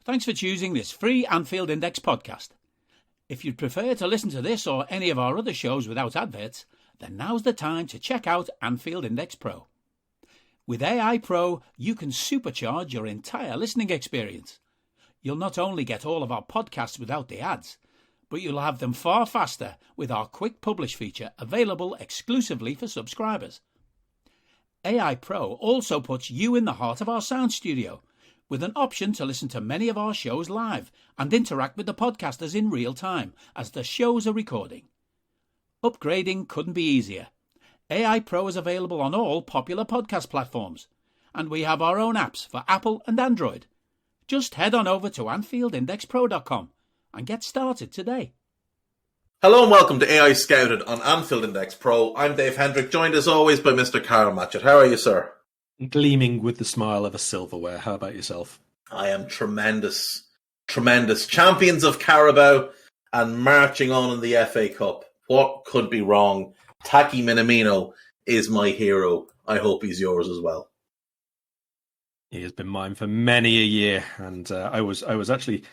Thanks for choosing this free Anfield Index podcast. If you'd prefer to listen to this or any of our other shows without adverts, then now's the time to check out Anfield Index Pro. With AI Pro, you can supercharge your entire listening experience. You'll not only get all of our podcasts without the ads, but you'll have them far faster with our Quick Publish feature available exclusively for subscribers. AI Pro also puts you in the heart of our sound studio, with an option to listen to many of our shows live and interact with the podcasters in real time as the shows are recording. Upgrading couldn't be easier. AI Pro is available on all popular podcast platforms, and we have our own apps for Apple and Android. Just head on over to AnfieldIndexPro.com and get started today. Hello and welcome to AI Scouted on Anfield Index Pro. I'm Dave Hendrick, joined as always by Mr. Karl Matchett. How are you, sir? Gleaming with the smile of a silverware. How about yourself? I am tremendous. Tremendous. Champions of Carabao and marching on in the FA Cup. What could be wrong? Taki Minamino is my hero. I hope he's yours as well. He has been mine for many a year, and I was actually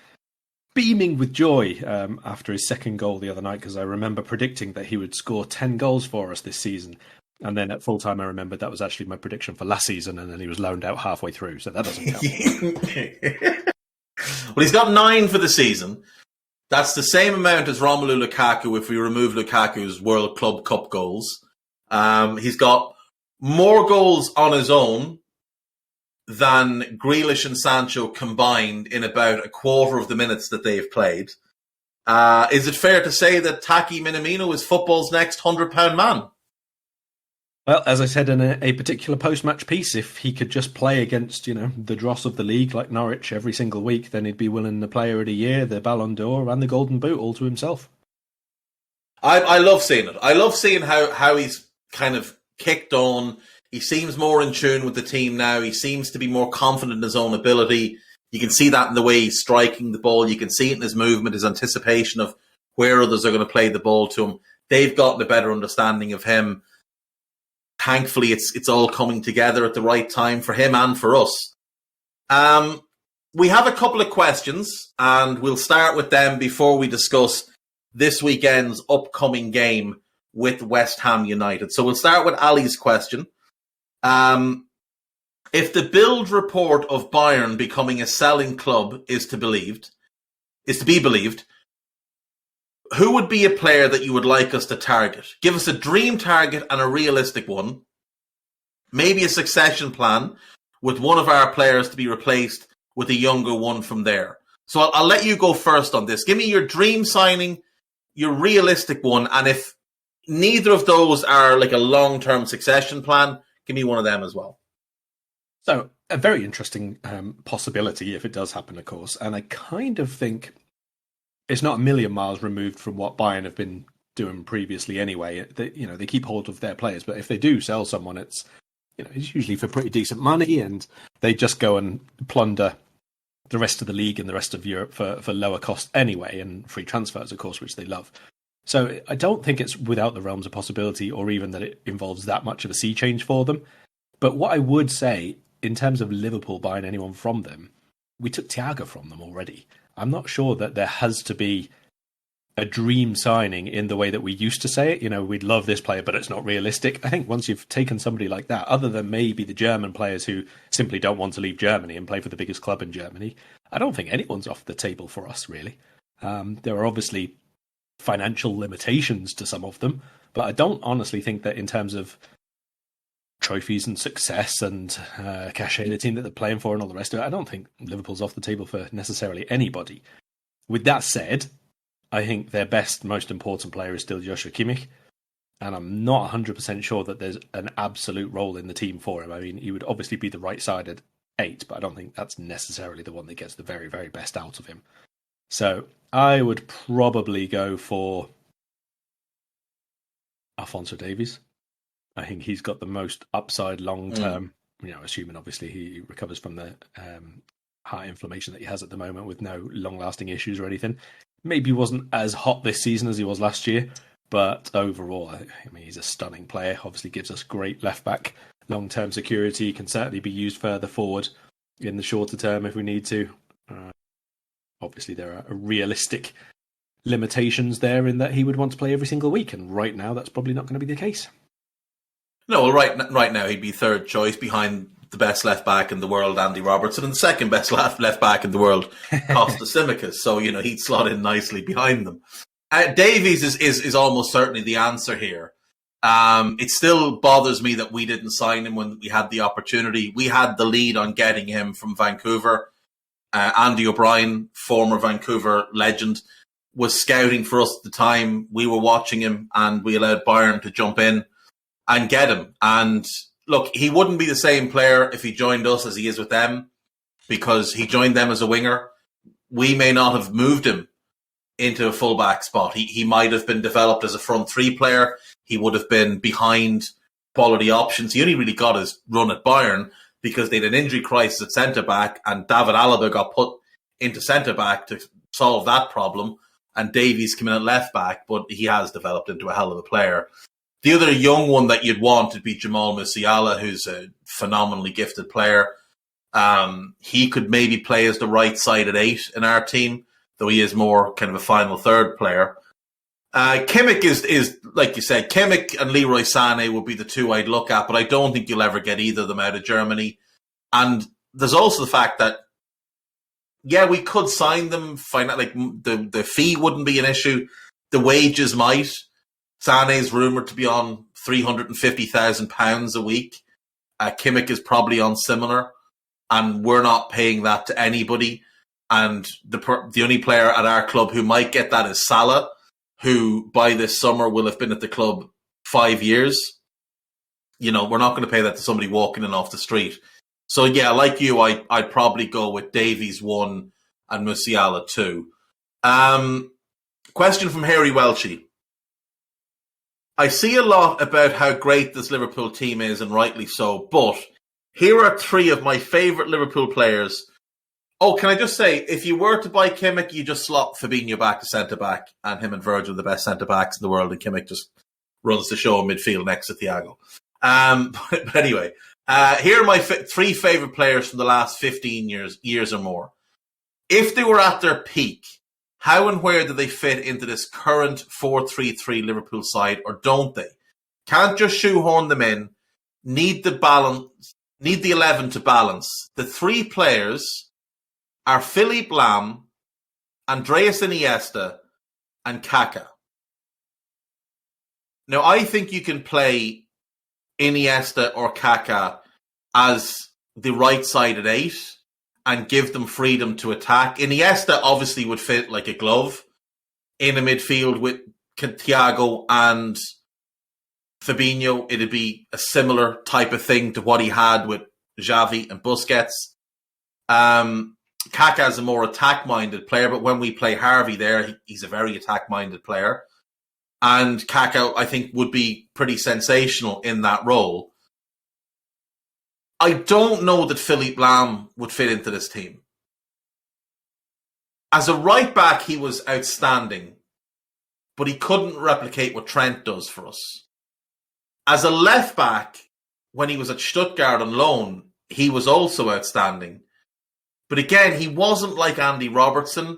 beaming with joy after his second goal the other night, because I remember predicting that he would score 10 goals for us this season. And then at full time, I remembered that was actually my prediction for last season, and then he was loaned out halfway through, so that doesn't count. Well, he's got 9 for the season. That's the same amount as Romelu Lukaku if we remove Lukaku's World Club Cup goals. He's got more goals on his own than Grealish and Sancho combined in about a quarter of the minutes that they've played. Is it fair to say that Taki Minamino is football's next £100 man? Well, as I said in a particular post-match piece, if he could just play against, the dross of the league like Norwich every single week, then he'd be winning the Player of the Year, the Ballon d'Or, and the Golden Boot all to himself. I love seeing it. I love seeing how he's kind of kicked on. He seems more in tune with the team now. He seems to be more confident in his own ability. You can see that in the way he's striking the ball. You can see it in his movement, his anticipation of where others are going to play the ball to him. They've gotten a better understanding of him. Thankfully, it's all coming together at the right time for him and for us. We have a couple of questions, and we'll start with them before we discuss this weekend's upcoming game with West Ham United. So we'll start with Ali's question. If the Bild report of Bayern becoming a selling club is to be believed, who would be a player that you would like us to target? Give us a dream target and a realistic one. Maybe a succession plan with one of our players to be replaced with a younger one from there. So I'll let you go first on this. Give me your dream signing, your realistic one, and if neither of those are like a long-term succession plan, give me one of them as well. So, a very interesting possibility if it does happen, of course. And I kind of think it's not a million miles removed from what Bayern have been doing previously anyway. They keep hold of their players, but if they do sell someone, it's usually for pretty decent money, and they just go and plunder the rest of the league and the rest of Europe for lower cost anyway, and free transfers, of course, which they love. So I don't think it's without the realms of possibility, or even that it involves that much of a sea change for them. But what I would say, in terms of Liverpool buying anyone from them, we took Thiago from them already. I'm not sure that there has to be a dream signing in the way that we used to say it. We'd love this player, but it's not realistic. I think once you've taken somebody like that, other than maybe the German players who simply don't want to leave Germany and play for the biggest club in Germany, I don't think anyone's off the table for us, really. There are obviously financial limitations to some of them, but I don't honestly think that in terms of trophies and success and cachet, the team that they're playing for and all the rest of it, I don't think Liverpool's off the table for necessarily anybody. With that said, I think their best, most important player is still Joshua Kimmich, and I'm not 100% sure that there's an absolute role in the team for him. I mean, he would obviously be the right-sided 8, but I don't think that's necessarily the one that gets the very, very best out of him. So I would probably go for Alphonso Davies. I think he's got the most upside long-term, assuming obviously he recovers from the heart inflammation that he has at the moment with no long-lasting issues or anything. Maybe he wasn't as hot this season as he was last year, but overall, I mean, he's a stunning player. Obviously gives us great left-back long-term security. Can certainly be used further forward in the shorter term if we need to. obviously there are realistic limitations there in that he would want to play every single week, and right now that's probably not going to be the case. No, well, right now he'd be third choice behind the best left back in the world, Andy Robertson, and the second best left back in the world, Costa Simicas. So he'd slot in nicely behind them. Davies is almost certainly the answer here. It still bothers me that we didn't sign him when we had the opportunity. We had the lead on getting him from Vancouver. Andy O'Brien, former Vancouver legend, was scouting for us at the time. We were watching him, and we allowed Bayern to jump in and get him. And look, he wouldn't be the same player if he joined us as he is with them, because he joined them as a winger. We may not have moved him into a fullback spot. He might have been developed as a front three player. He would have been behind quality options. He only really got his run at Bayern because they had an injury crisis at centre-back, and David Alaba got put into centre-back to solve that problem, and Davies came in at left-back, but he has developed into a hell of a player. The other young one that you'd want would be Jamal Musiala, who's a phenomenally gifted player. He could maybe play as the right side at 8 in our team, though he is more kind of a final third player. Kimmich is, like you said, Kimmich and Leroy Sané would be the two I'd look at, but I don't think you'll ever get either of them out of Germany. And there's also the fact that, yeah, we could sign them, like the fee wouldn't be an issue. The wages might. Sané's rumoured to be on £350,000 a week. Kimmich is probably on similar, and we're not paying that to anybody. And the only player at our club who might get that is Salah, who by this summer will have been at the club 5 years. We're not going to pay that to somebody walking in off the street. So yeah, like you, I'd probably go with Davies 1 and Musiala 2. Question from Harry Welchie. I see a lot about how great this Liverpool team is, and rightly so, but here are 3 of my favourite Liverpool players. Oh, can I just say, if you were to buy Kimmich, you just slot Fabinho back to centre-back, and him and Virgil are the best centre-backs in the world, and Kimmich just runs the show in midfield next to Thiago. But anyway, here are my 3 favourite players from the last 15 years or more. If they were at their peak, how and where do they fit into this current 4-3-3 Liverpool side, or don't they? Can't just shoehorn them in. Need the 11 to balance. The 3 players are Philippe Lahm, Andreas Iniesta, and Kaká. Now, I think you can play Iniesta or Kaká as the right side at 8 and give them freedom to attack. Iniesta obviously would fit like a glove in a midfield with Thiago and Fabinho. It'd be a similar type of thing to what he had with Xavi and Busquets. Kaká is a more attack-minded player, but when we play Harvey there, he's a very attack-minded player. And Kaká, I think, would be pretty sensational in that role. I don't know that Philippe Lahm would fit into this team. As a right-back, he was outstanding, but he couldn't replicate what Trent does for us. As a left-back, when he was at Stuttgart on loan, he was also outstanding. But again, he wasn't like Andy Robertson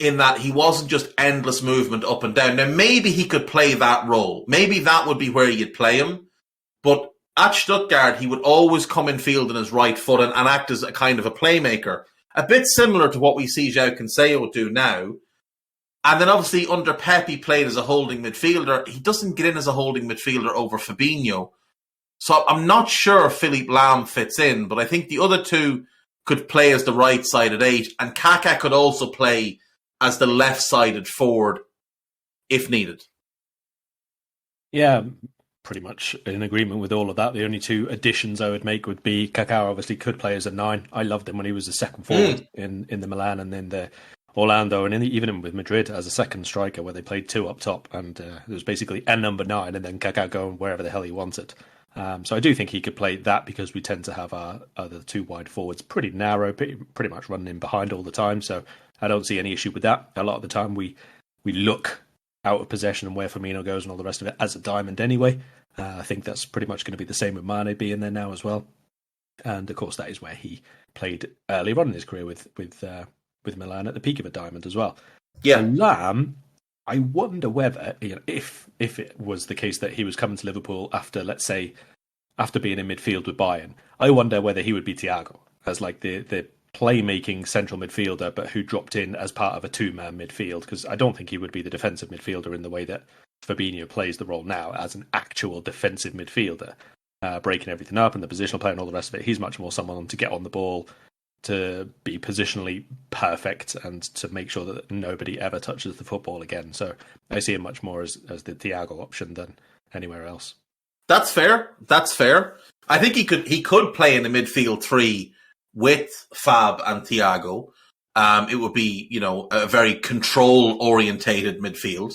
in that he wasn't just endless movement up and down. Now, maybe he could play that role. Maybe that would be where you'd play him. But at Stuttgart, he would always come in field on his right foot and act as a kind of a playmaker. A bit similar to what we see João Cancelo do now. And then obviously under Pep, he played as a holding midfielder. He doesn't get in as a holding midfielder over Fabinho. So I'm not sure Philippe Lahm fits in, but I think the other 2 could play as the right side at 8, and Kaká could also play as the left-sided forward if needed. Yeah, pretty much in agreement with all of that. The only 2 additions I would make would be Kaká obviously could play as a 9. I loved him when he was a second forward in the Milan and then the Orlando, and even with Madrid as a second striker where they played 2 up top, and there was basically a number 9 and then Kaká going wherever the hell he wanted. So I do think he could play that, because we tend to have our other 2 wide forwards pretty narrow, pretty much running in behind all the time. So I don't see any issue with that. A lot of the time we look out of possession and where Firmino goes and all the rest of it as a diamond anyway. I think that's pretty much going to be the same with Mane being there now as well. And of course that is where he played earlier on in his career with with Milan at the peak of a diamond as well. Yeah. So Lamb, I wonder whether, if it was the case that he was coming to Liverpool after, let's say, after being in midfield with Bayern, I wonder whether he would be Thiago as like the playmaking central midfielder, but who dropped in as part of a two-man midfield, because I don't think he would be the defensive midfielder in the way that Fabinho plays the role now as an actual defensive midfielder, breaking everything up and the positional play and all the rest of it. He's much more someone to get on the ball, to be positionally perfect, and to make sure that nobody ever touches the football again. So I see him much more as the Thiago option than anywhere else. That's fair. I think he could play in the midfield three with Fab and Thiago. It would be, a very control-orientated midfield.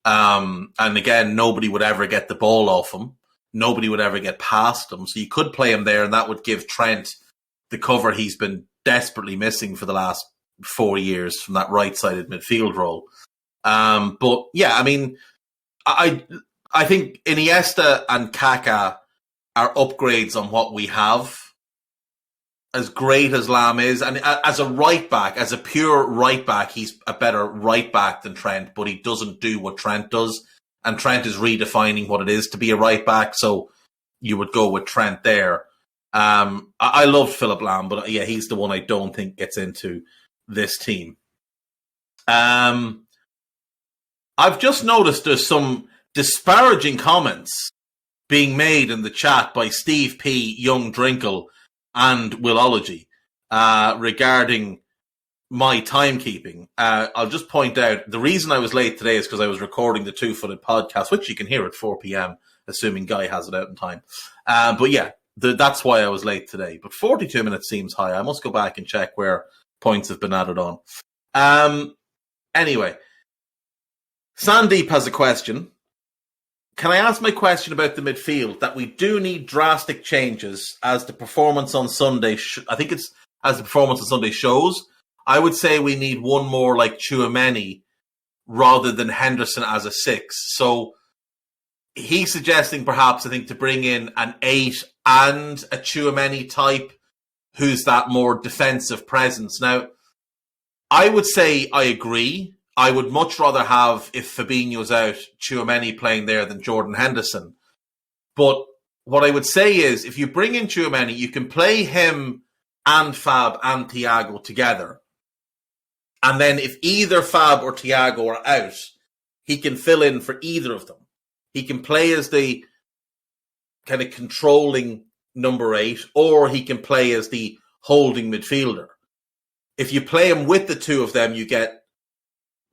And again, nobody would ever get the ball off him. Nobody would ever get past him. So you could play him there, and that would give Trent the cover he's been desperately missing for the last 4 years from that right-sided midfield role. But yeah, I mean, I think Iniesta and Kaká are upgrades on what we have. As great as Lam is, and as a right back, as a pure right back, he's a better right back than Trent, but he doesn't do what Trent does. And Trent is redefining what it is to be a right back, so you would go with Trent there. I loved Philip Lam, but yeah, he's the one I don't think gets into this team. I've just noticed there's some disparaging comments being made in the chat by Steve P, Young Drinkle, and Willology regarding my timekeeping. I'll just point out, the reason I was late today is because I was recording the Two-Footed podcast, which you can hear at 4 p.m, assuming Guy has it out in time. But yeah, that's why I was late today. But 42 minutes seems high. I must go back and check where points have been added on. Anyway, Sandeep has a question. Can I ask my question about the midfield? That we do need drastic changes as the performance on Sunday. I think it's as the performance on Sunday shows. I would say we need one more like Tchouaméni rather than Henderson as a 6. So he's suggesting perhaps, I think, to bring in an 8 and a Tchouaméni type who's that more defensive presence. Now, I would say I agree. I would much rather have, if Fabinho's out, Tchouaméni playing there than Jordan Henderson. But what I would say is, if you bring in Tchouaméni, you can play him and Fab and Thiago together. And then if either Fab or Thiago are out, he can fill in for either of them. He can play as the kind of controlling number 8, or he can play as the holding midfielder. If you play him with the two of them, you get,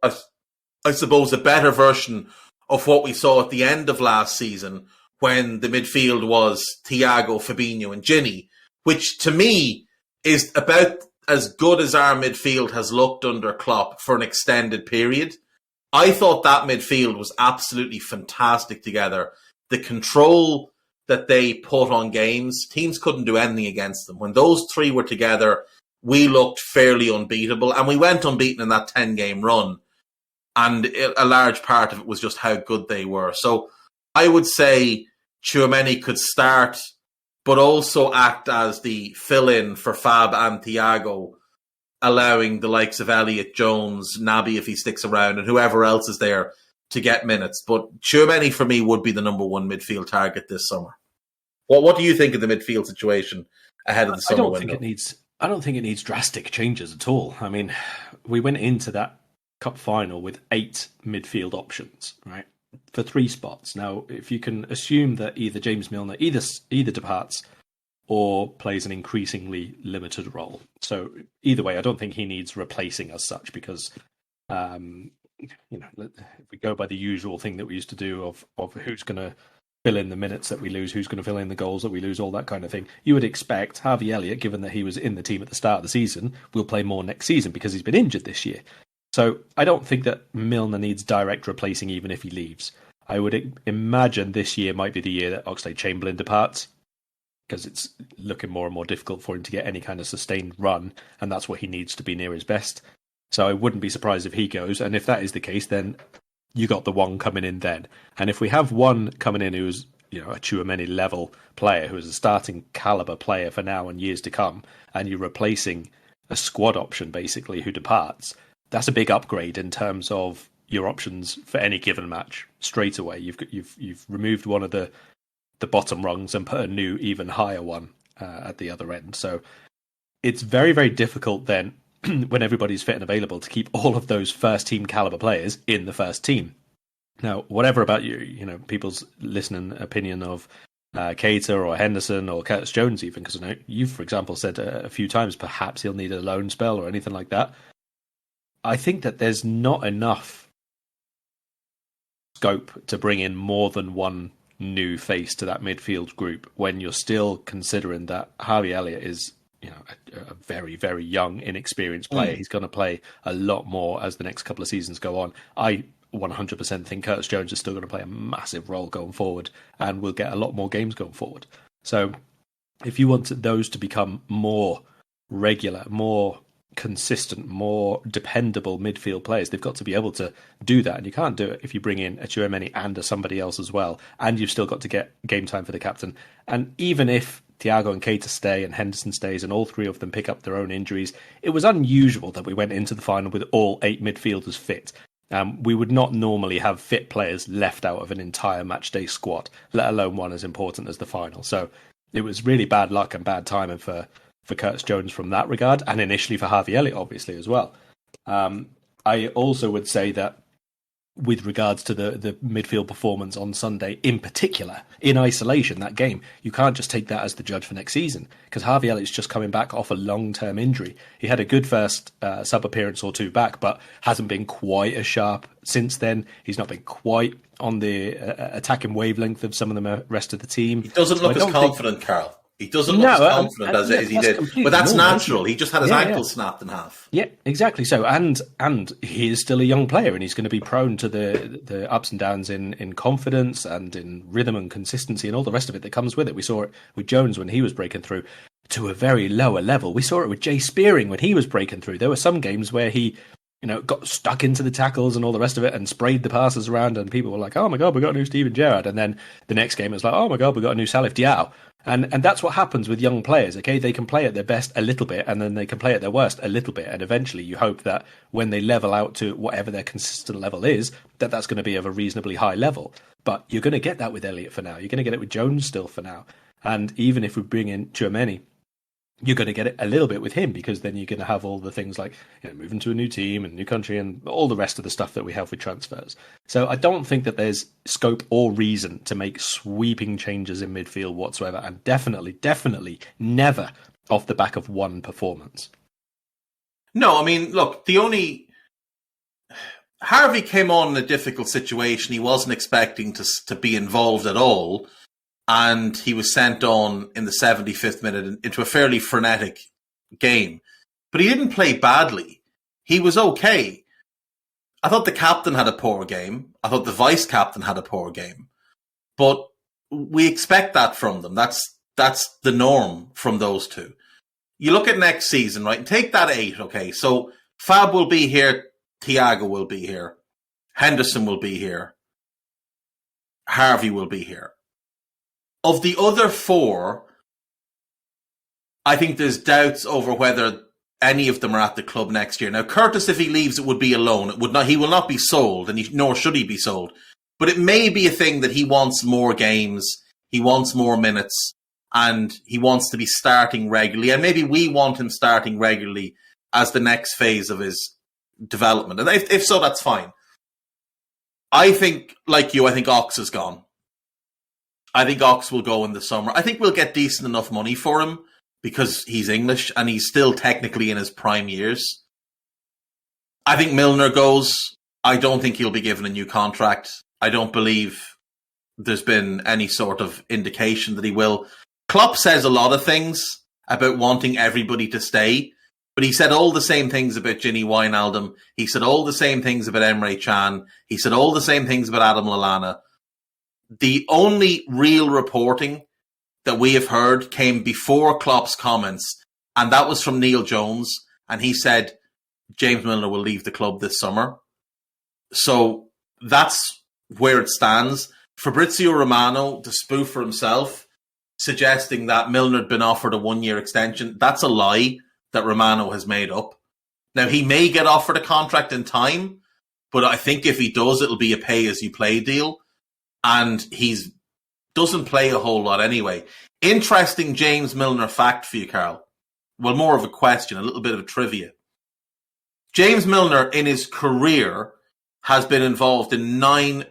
I suppose, a better version of what we saw at the end of last season when the midfield was Thiago, Fabinho and Gini, which to me is about as good as our midfield has looked under Klopp for an extended period. I thought that midfield was absolutely fantastic together. The control that they put on games, teams couldn't do anything against them. When those three were together, we looked fairly unbeatable, and we went unbeaten in that 10-game run. And a large part of it was just how good they were. So I would say Tchouaméni could start, but also act as the fill-in for Fab and Thiago, allowing the likes of Elliott, Jones, Naby, if he sticks around, and whoever else is there to get minutes. But Tchouaméni, for me, would be the number one midfield target this summer. What do you think of the midfield situation ahead of the summer window? I don't think it needs drastic changes at all. I mean, we went into that Cup final with 8 midfield options, right, for 3 spots. Now, if you can assume that either James Milner either departs or plays an increasingly limited role, so either way, I don't think he needs replacing as such, because if we go by the usual thing that we used to do of who's going to fill in the minutes that we lose, who's going to fill in the goals that we lose, all that kind of thing, you would expect Harvey Elliott, given that he was in the team at the start of the season, will play more next season because he's been injured this year. So I don't think that Milner needs direct replacing even if he leaves. I would imagine this year might be the year that Oxlade-Chamberlain departs, because it's looking more and more difficult for him to get any kind of sustained run, and that's what he needs to be near his best. So I wouldn't be surprised if he goes, and if that is the case, then you got the one coming in then. And if we have one coming in who's a Tchouaméni level player, who is a starting caliber player for now and years to come, and you're replacing a squad option basically who departs, that's a big upgrade in terms of your options for any given match straight away. You've removed one of the bottom rungs and put a new, even higher one at the other end. So it's very, very difficult then when everybody's fit and available to keep all of those first team caliber players in the first team. Now, whatever about people's listening opinion of Keita or Henderson or Curtis Jones, even, because I know you've, for example, said a few times perhaps he'll need a loan spell or anything like that. I think that there's not enough scope to bring in more than one new face to that midfield group when you're still considering that Harvey Elliott is a very, very young, inexperienced player. He's going to play a lot more as the next couple of seasons go on. I 100% think Curtis Jones is still going to play a massive role going forward and will get a lot more games going forward. So if you want those to become more regular, more consistent, more dependable midfield players, they've got to be able to do that. And you can't do it if you bring in a Tchouaméni and a somebody else as well. And you've still got to get game time for the captain. And even if Thiago and Keita stay and Henderson stays and all three of them pick up their own injuries, it was unusual that we went into the final with all 8 midfielders fit. We would not normally have fit players left out of an entire matchday squad, let alone one as important as the final. So it was really bad luck and bad timing for Curtis Jones from that regard, and initially for Harvey Elliott, obviously, as well. I also would say that with regards to the midfield performance on Sunday, in particular, in isolation, that game, you can't just take that as the judge for next season, because Harvey Elliott's just coming back off a long-term injury. He had a good first sub-appearance or two back, but hasn't been quite as sharp since then. He's not been quite on the attacking wavelength of some of the rest of the team. He doesn't look as confident, Karl. He doesn't look as confident as he did. But that's natural. He just had his ankle snapped in half. Yeah, exactly. So, and he is still a young player, and he's going to be prone to the ups and downs in confidence and in rhythm and consistency and all the rest of it that comes with it. We saw it with Jones when he was breaking through to a very lower level. We saw it with Jay Spearing when he was breaking through. There were some games where he got stuck into the tackles and all the rest of it and sprayed the passes around, and people were like, oh my God, we got a new Steven Gerrard. And then the next game it was like, oh my God, we got a new Salif Diao. And that's what happens with young players, okay? They can play at their best a little bit, and then they can play at their worst a little bit. And eventually you hope that when they level out to whatever their consistent level is, that's going to be of a reasonably high level. But you're going to get that with Elliott for now. You're going to get it with Jones still for now. And even if we bring in Tchouaméni, you're going to get it a little bit with him, because then you're going to have all the things like moving to a new team and new country and all the rest of the stuff that we have with transfers. So I don't think that there's scope or reason to make sweeping changes in midfield whatsoever, and definitely never off the back of one performance. No, I mean, look, Harvey came on in a difficult situation. He wasn't expecting to be involved at all. And he was sent on in the 75th minute into a fairly frenetic game. But he didn't play badly. He was okay. I thought the captain had a poor game. I thought the vice-captain had a poor game. But we expect that from them. That's the norm from those two. You look at next season, right? And take that 8, okay? So Fab will be here. Thiago will be here. Henderson will be here. Harvey will be here. Of the other 4, I think there's doubts over whether any of them are at the club next year. Now, Curtis, if he leaves, it would be a loan. He will not be sold, and nor should he be sold. But it may be a thing that he wants more games, he wants more minutes, and he wants to be starting regularly. And maybe we want him starting regularly as the next phase of his development. And if so, that's fine. I think, like you, I think Ox is gone. I think Ox will go in the summer. I think we'll get decent enough money for him because he's English and he's still technically in his prime years. I think Milner goes. I don't think he'll be given a new contract. I don't believe there's been any sort of indication that he will. Klopp says a lot of things about wanting everybody to stay, but he said all the same things about Gini Wijnaldum. He said all the same things about Emre Can. He said all the same things about Adam Lallana. The only real reporting that we have heard came before Klopp's comments, and that was from Neil Jones, and he said James Milner will leave the club this summer. So that's where it stands. Fabrizio Romano, the spoof for himself, suggesting that Milner had been offered a 1-year extension. That's a lie. that Romano has made up. Now, he may get offered a contract in time, but I think if he does, it'll be a pay-as-you-play deal. And he doesn't play a whole lot anyway. Interesting James Milner fact for you, Karl. Well, more of a question, a little bit of a trivia. James Milner, in his career, has been involved in 9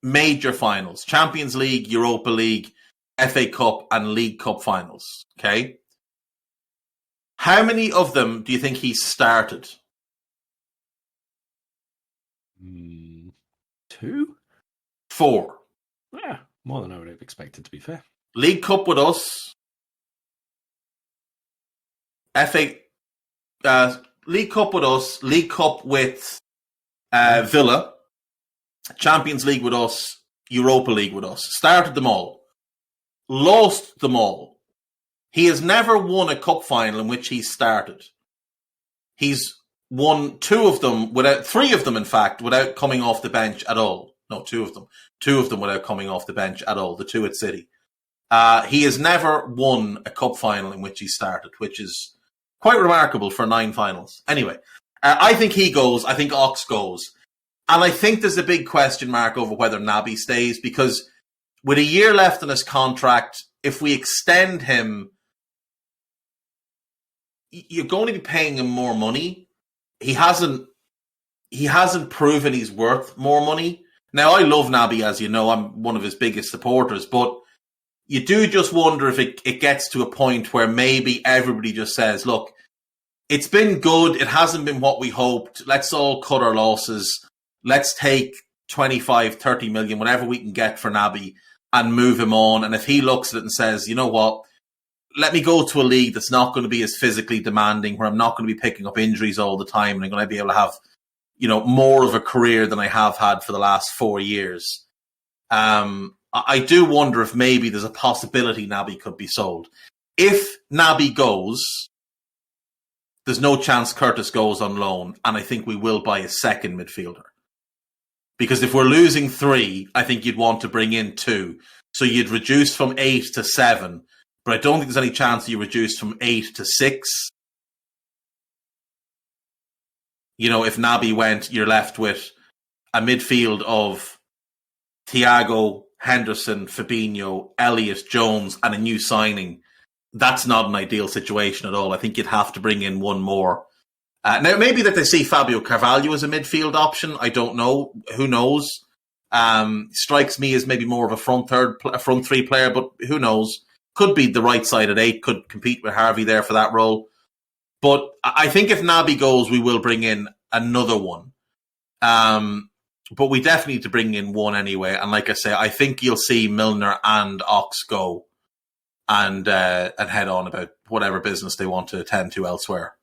major finals. Champions League, Europa League, FA Cup, and League Cup finals. Okay? How many of them do you think he started? 2? 4. Yeah, more than I would have expected, to be fair. League Cup with us. League Cup with us. League Cup with Villa. Champions League with us. Europa League with us. Started them all. Lost them all. He has never won a cup final in which he started. He's won 2 of them without, 3 of them in fact, without coming off the bench at all. No, 2 of them. 2 of them without coming off the bench at all. The 2 at City. He has never won a cup final in which he started, which is quite remarkable for 9 finals. Anyway, I think he goes. I think Ox goes. And I think there's a big question mark over whether Naby stays, because with a year left in his contract, if we extend him, you're going to be paying him more money. He hasn't proven he's worth more money. Now, I love Naby, as you know. I'm one of his biggest supporters, but you do just wonder if it gets to a point where maybe everybody just says, look, it's been good. It hasn't been what we hoped. Let's all cut our losses. Let's take 25, 30 million, whatever we can get for Naby, and move him on. And if he looks at it and says, you know what, let me go to a league that's not going to be as physically demanding, where I'm not going to be picking up injuries all the time, and I'm going to be able to have, more of a career than I have had for the last 4 years. I do wonder if maybe there's a possibility Naby could be sold. If Naby goes, there's no chance Curtis goes on loan, and I think we will buy a second midfielder. Because if we're losing 3, I think you'd want to bring in 2. So you'd reduce from 8 to 7, but I don't think there's any chance you reduce from 8 to 6. If Naby went, you're left with a midfield of Thiago, Henderson, Fabinho, Elliott, Jones, and a new signing. That's not an ideal situation at all. I think you'd have to bring in 1 more. Now, maybe that they see Fabio Carvalho as a midfield option. I don't know. Who knows? Strikes me as maybe more of a front 3 player, but who knows? Could be the right side at 8, could compete with Harvey there for that role. But I think if Naby goes, we will bring in another one. But we definitely need to bring in 1 anyway. And like I say, I think you'll see Milner and Ox go and head on about whatever business they want to attend to elsewhere.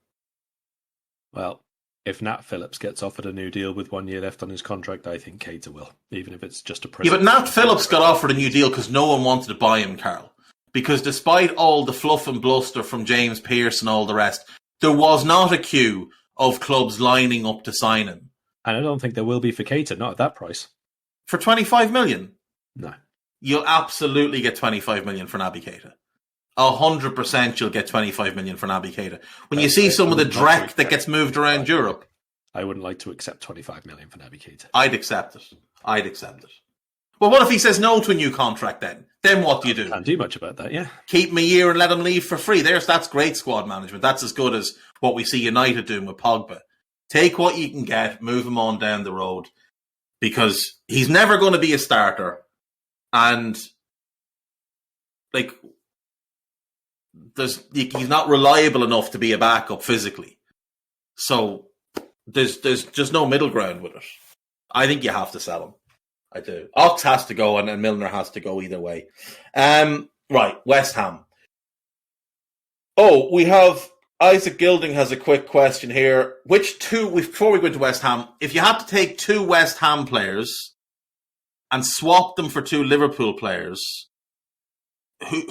Well, if Nat Phillips gets offered a new deal with 1 year left on his contract, I think Keita will, even if it's just a present. Yeah, but Nat Phillips got offered a new deal because no one wanted to buy him, Karl. Because despite all the fluff and bluster from James Pearce and all the rest, there was not a queue of clubs lining up to sign him. And I don't think there will be for Keita, not at that price. For 25 million? No. You'll absolutely get 25 million for Naby Keita. 100% you'll get 25 million for Naby Keita. When you see some of the dreck that gets moved around Europe. I wouldn't like to accept 25 million for Naby Keita. I'd accept it. Well, what if he says no to a new contract then? Then what do you do? Can't do much about that, yeah. Keep him a year and let him leave for free. That's great squad management. That's as good as what we see United doing with Pogba. Take what you can get, move him on down the road, because he's never going to be a starter. And he's not reliable enough to be a backup physically. So there's just no middle ground with it. I think you have to sell him. I do. Ox has to go and Milner has to go either way. Right, West Ham. Oh, we have Isaac Gilding has a quick question here. Before we go into West Ham, if you had to take 2 West Ham players and swap them for 2 Liverpool players,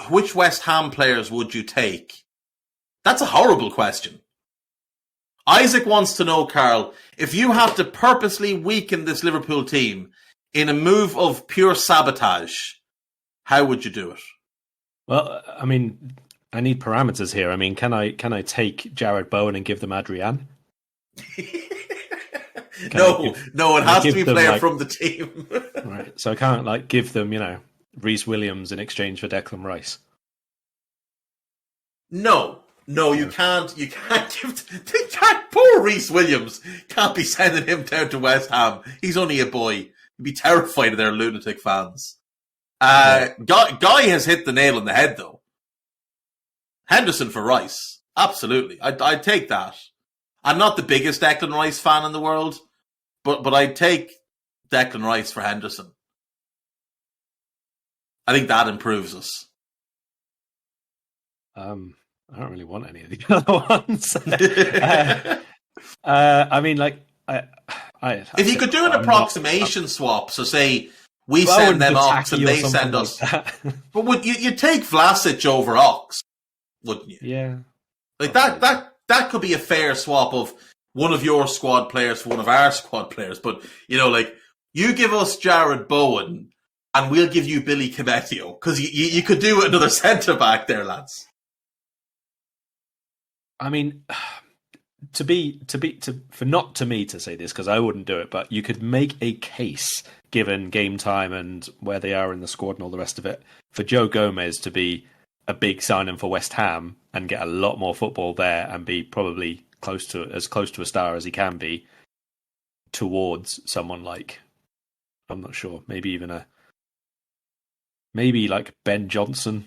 which West Ham players would you take? That's a horrible question. Isaac wants to know, Karl, if you have to purposely weaken this Liverpool team in a move of pure sabotage, how would you do it? Well, I mean, I need parameters here. I mean, can I take Jared Bowen and give them Adrian? No, it has to be a player from the team. Right. So I can't give them, Reece Williams in exchange for Declan Rice. No, you can't. You can't poor Reece Williams can't be sending him down to West Ham. He's only a boy. He'd be terrified of their lunatic fans. Guy has hit the nail on the head, though. Henderson for Rice, absolutely. I'd take that. I'm not the biggest Declan Rice fan in the world, but I'd take Declan Rice for Henderson. I think that improves us. I don't really want any of the other ones. I mean, if you could do an approximation swap, so say we send them Ox and they send us, but would you take Vlasic over Ox? Wouldn't you? Yeah, that could be a fair swap of one of your squad players for one of our squad players. But you give us Jared Bowen and we'll give you Billy Cometio, because you could do another centre back there, lads. I mean, for not to me to say this, because I wouldn't do it, but you could make a case, given game time and where they are in the squad and all the rest of it, for Joe Gomez to be a big signing for West Ham and get a lot more football there and be probably as close to a star as he can be, towards someone like, I'm not sure, maybe like Ben Johnson,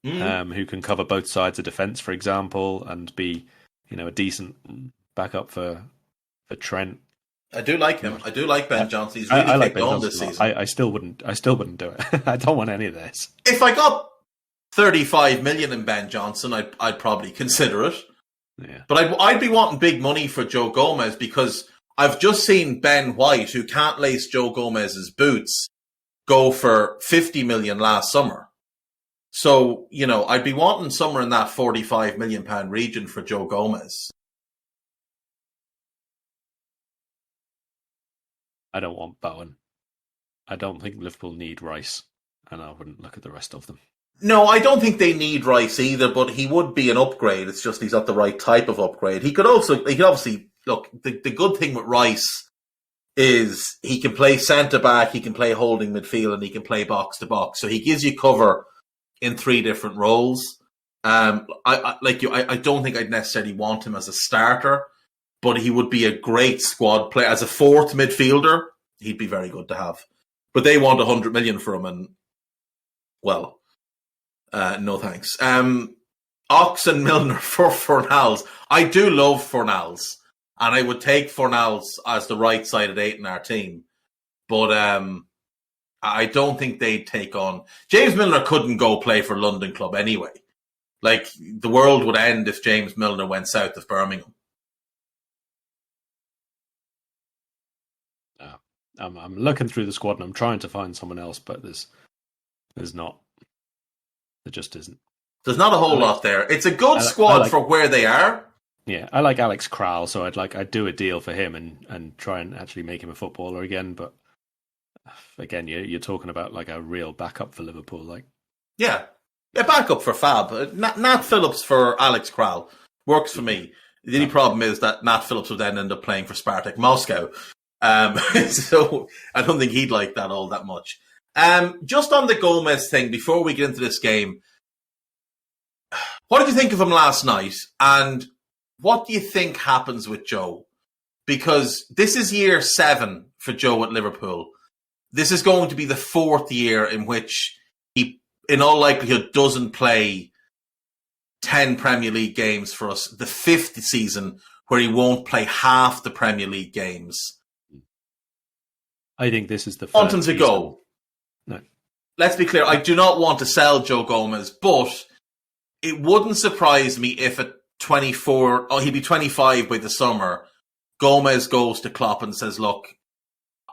who can cover both sides of defence, for example, and be, a decent backup for Trent. I do like him. I do like Ben Johnson. He's really kicked on this season. I still wouldn't do it. I don't want any of this. If I got 35 million in Ben Johnson, I'd probably consider it. Yeah. But I'd be wanting big money for Joe Gomez, because I've just seen Ben White, who can't lace Joe Gomez's boots, go for 50 million last summer. So, I'd be wanting somewhere in that 45 million pound region for Joe Gomez. I don't want Bowen. I don't think Liverpool need Rice, and I wouldn't look at the rest of them. No, I don't think they need Rice either, but he would be an upgrade. It's just he's not the right type of upgrade. He could obviously look, the good thing with Rice is he can play centre back, he can play holding midfield, and he can play box to box. So he gives you cover in 3 different roles. I don't think I'd necessarily want him as a starter, but he would be a great squad player as a 4th midfielder. He'd be very good to have. But they want 100 million for him, and no thanks. Ox and Milner for Fornals. I do love Fornals, and I would take Fornals as the right-sided 8 in our team. But I don't think they'd take on... James Milner couldn't go play for London club anyway. The world would end if James Milner went south of Birmingham. I'm looking through the squad and I'm trying to find someone else, but there's not. There just isn't. There's not a whole lot there. It's a good squad for where they are. Yeah, I like Alex Karl, so I'd do a deal for him and try and actually make him a footballer again. But again, you're talking about a real backup for Liverpool, Yeah, a backup for Fab. Nat Phillips for Alex Karl works for me. The only problem is that Nat Phillips would then end up playing for Spartak Moscow. So I don't think he'd like that all that much. Just on the Gomez thing, before we get into this game, what did you think of him last night? And what do you think happens with Joe? Because this is year 7 for Joe at Liverpool. This is going to be the 4th year in which he, in all likelihood, doesn't play 10 Premier League games for us. The 5th season where he won't play half the Premier League games. I think this is the first want him to go. No. Let's be clear. I do not want to sell Joe Gomez, but it wouldn't surprise me if at 24, he'd be 25 by the summer, Gomez goes to Klopp and says, look,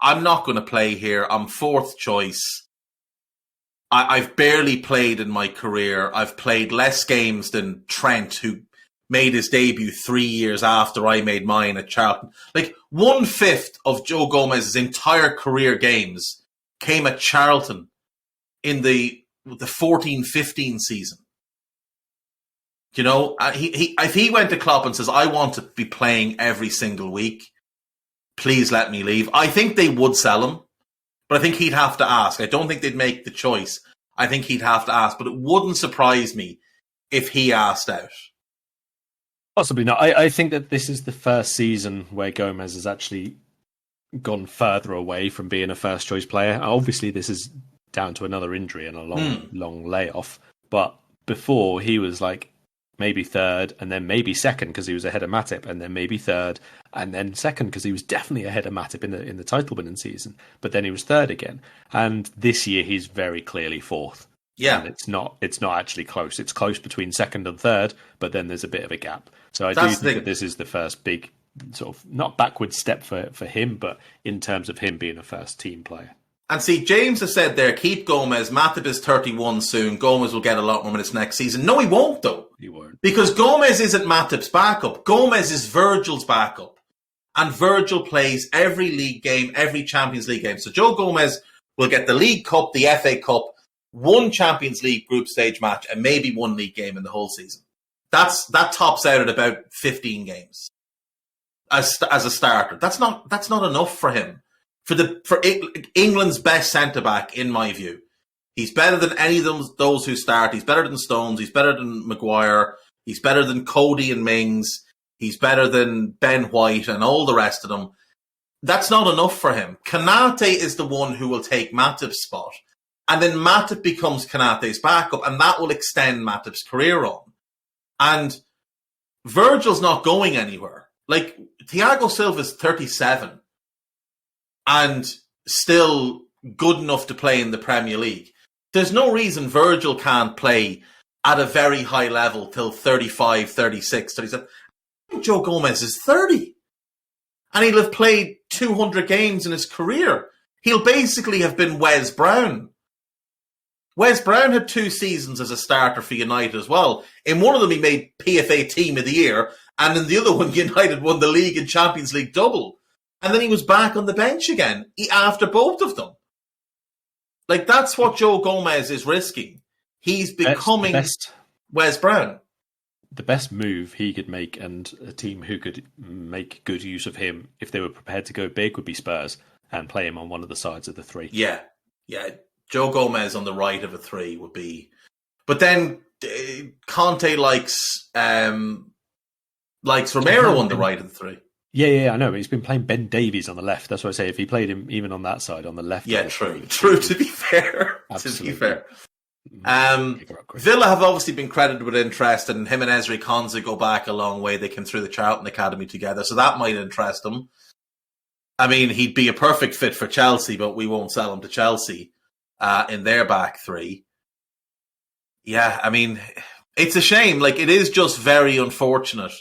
I'm not going to play here. I'm 4th choice. I've barely played in my career. I've played less games than Trent, who made his debut 3 years after I made mine at Charlton. 1/5 of Joe Gomez's entire career games came at Charlton in the 14-15 season. You know, if he went to Klopp and says, I want to be playing every single week, please let me leave, I think they would sell him. But I think he'd have to ask. I don't think they'd make the choice. I think he'd have to ask. But it wouldn't surprise me if he asked out. Possibly not. I think that this is the first season where Gomez has actually gone further away from being a first choice player. Obviously, this is down to another injury and a long layoff. But before, he was like maybe third and then maybe second because he was ahead of Matip, and then maybe third and then second because he was definitely ahead of Matip in the title winning season. But then he was third again. And this year, he's very clearly fourth. Yeah. And it's not actually close. It's close between second and third, but then there's a bit of a gap. So I do think that this is the first big sort of not backward step for him, but in terms of him being a first team player. And see, James has said there, keep Gomez. Matip is 31 soon. Gomez will get a lot more minutes next season. No, he won't, though. He won't. Because Gomez isn't Matip's backup. Gomez is Virgil's backup. And Virgil plays every league game, every Champions League game. So Joe Gomez will get the League Cup, the FA Cup, one Champions League group stage match, and maybe one league game in the whole season. That tops out at about 15 games as a starter. That's not enough for him. For England's best centre back, in my view, he's better than any of those who start. He's better than Stones. He's better than Maguire. He's better than Cody and Mings. He's better than Ben White and all the rest of them. That's not enough for him. Konate is the one who will take Matip's spot, and then Matip becomes Konate's backup, and that will extend Matip's career on. And Virgil's not going anywhere. Like, Thiago Silva's 37 and still good enough to play in the Premier League. There's no reason Virgil can't play at a very high level till 35, 36, 37. Joe Gomez is 30. And he'll have played 200 games in his career. He'll basically have been Wes Brown. Wes Brown had 2 seasons as a starter for United as well. In one of them, he made PFA Team of the Year, and in the other one, United won the League and Champions League double. And then he was back on the bench again after both of them. Like, that's what Joe Gomez is risking. He's becoming Wes Brown. The best move he could make, and a team who could make good use of him if they were prepared to go big, would be Spurs and play him on one of the sides of the 3. Yeah. Joe Gomez on the right of a 3 would be... But then Conte likes Romero on the right of the 3. Yeah, I know. He's been playing Ben Davies on the left. That's what I say. If he played him even on that side, on the left. Yeah, true. To be fair. Absolutely. To be fair. Villa have obviously been credited with interest, and him and Ezri Konsa go back a long way. They came through the Charlton Academy together, so that might interest him. I mean, he'd be a perfect fit for Chelsea, but we won't sell him to Chelsea in their back 3. Yeah, I mean, it's a shame. Like, it is just very unfortunate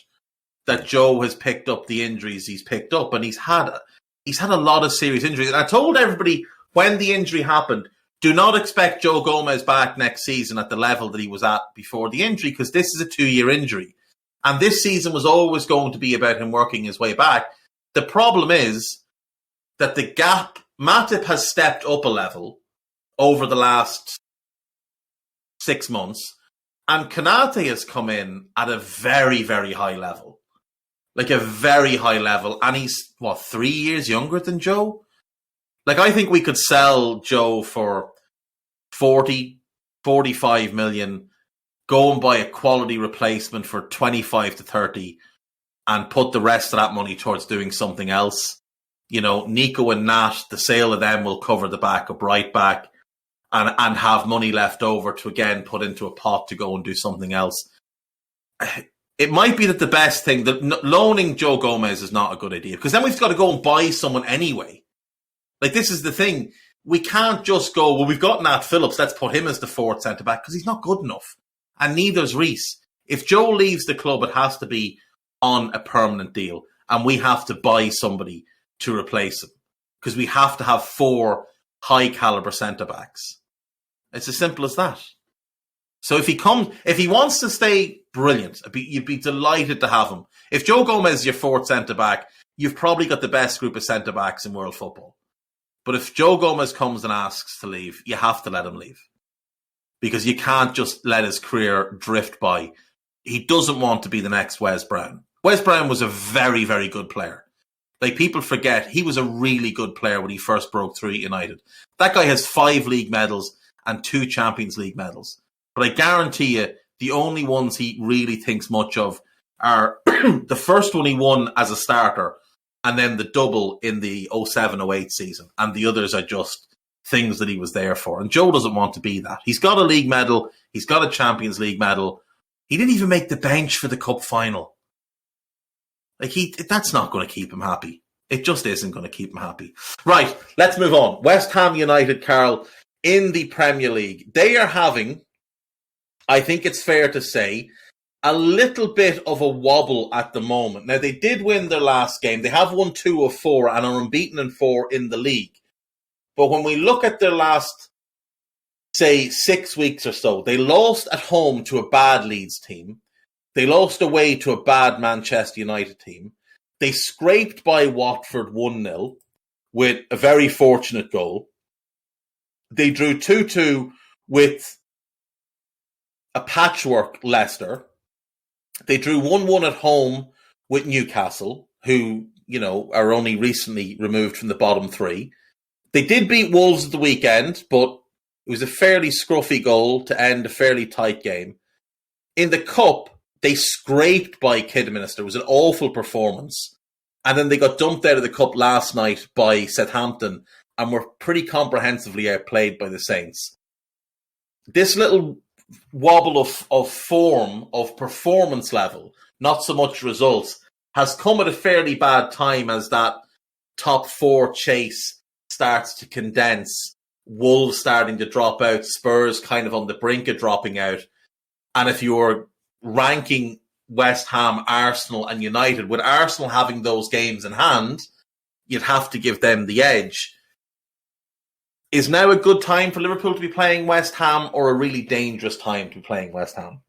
that Joe has picked up the injuries he's picked up, and he's had a lot of serious injuries. And I told everybody when the injury happened, do not expect Joe Gomez back next season at the level that he was at before the injury, because this is a 2-year injury. And this season was always going to be about him working his way back. The problem is that the gap, Matip has stepped up a level over the last 6 months, and Konate has come in at a very, very high level. Like, a very high level. And he's, 3 years younger than Joe? Like, I think we could sell Joe for 40, 45 million, go and buy a quality replacement for 25 to 30, and put the rest of that money towards doing something else. You know, Nico and Nat, the sale of them will cover the backup right back, and have money left over to, again, put into a pot to go and do something else. It might be that the best thing, that loaning Joe Gomez is not a good idea, because then we've got to go and buy someone anyway. Like, this is the thing. We can't just go, well, we've got Nat Phillips, let's put him as the 4th centre-back, because he's not good enough. And neither's Reece. If Joe leaves the club, it has to be on a permanent deal, and we have to buy somebody to replace him, because we have to have 4 high-calibre centre-backs. It's as simple as that. So if he wants to stay, brilliant. You'd be delighted to have him. If Joe Gomez is your 4th centre-back, you've probably got the best group of centre-backs in world football. But if Joe Gomez comes and asks to leave, you have to let him leave. Because you can't just let his career drift by he doesn't want to be the next Wes Brown. Wes Brown was a very, very good player. Like, people forget, he was a really good player when he first broke through at United. That guy has 5 league medals and 2 Champions League medals. But I guarantee you, the only ones he really thinks much of are the first one he won as a starter, and then the double in the 07-08 season. And the others are just things that he was there for. And Joe doesn't want to be that. He's got a league medal. He's got a Champions League medal. He didn't even make the bench for the cup final. Like, that's not going to keep him happy. It just isn't going to keep him happy. Right, let's move on. West Ham United, Karl, in the Premier League. They are having, I think it's fair to say, a little bit of a wobble at the moment. Now, they did win their last game. They have won 2 of 4 and are unbeaten in 4 in the league. But when we look at their last, say, 6 weeks or so, they lost at home to a bad Leeds team. They lost away to a bad Manchester United team. They scraped by Watford 1-0 with a very fortunate goal. They drew 2-2 with a patchwork Leicester. They drew 1-1 at home with Newcastle, who, are only recently removed from the bottom 3. They did beat Wolves at the weekend, but it was a fairly scruffy goal to end a fairly tight game. In the Cup, they scraped by Kidderminster. It was an awful performance. And then they got dumped out of the Cup last night by Southampton and were pretty comprehensively outplayed by the Saints. This little wobble of form, of performance level, not so much results, has come at a fairly bad time as that top 4 chase starts to condense. Wolves starting to drop out, Spurs kind of on the brink of dropping out. And if you're ranking West Ham, Arsenal and United, with Arsenal having those games in hand, you'd have to give them the edge. Is now a good time for Liverpool to be playing West Ham, or a really dangerous time to be playing West Ham?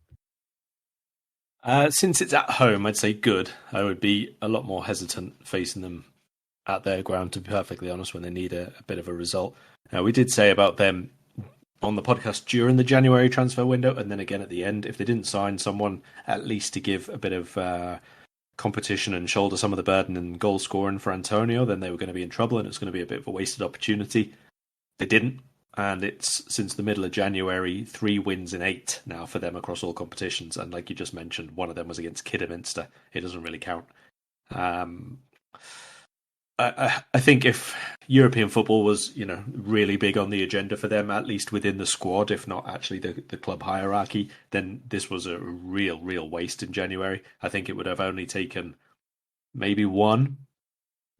Since it's at home, I'd say good. I would be a lot more hesitant facing them at their ground, to be perfectly honest, when they need a bit of a result. We did say about them on the podcast during the January transfer window, and then again at the end, if they didn't sign someone at least to give a bit of competition and shoulder some of the burden and goal scoring for Antonio, then they were going to be in trouble, and it's going to be a bit of a wasted opportunity. They didn't, and it's since the middle of January 3 wins in 8 now for them across all competitions, and like you just mentioned, one of them was against Kidderminster. It doesn't really count. I think if European football was, really big on the agenda for them, at least within the squad, if not actually the club hierarchy, then this was a real waste in January. I think it would have only taken maybe one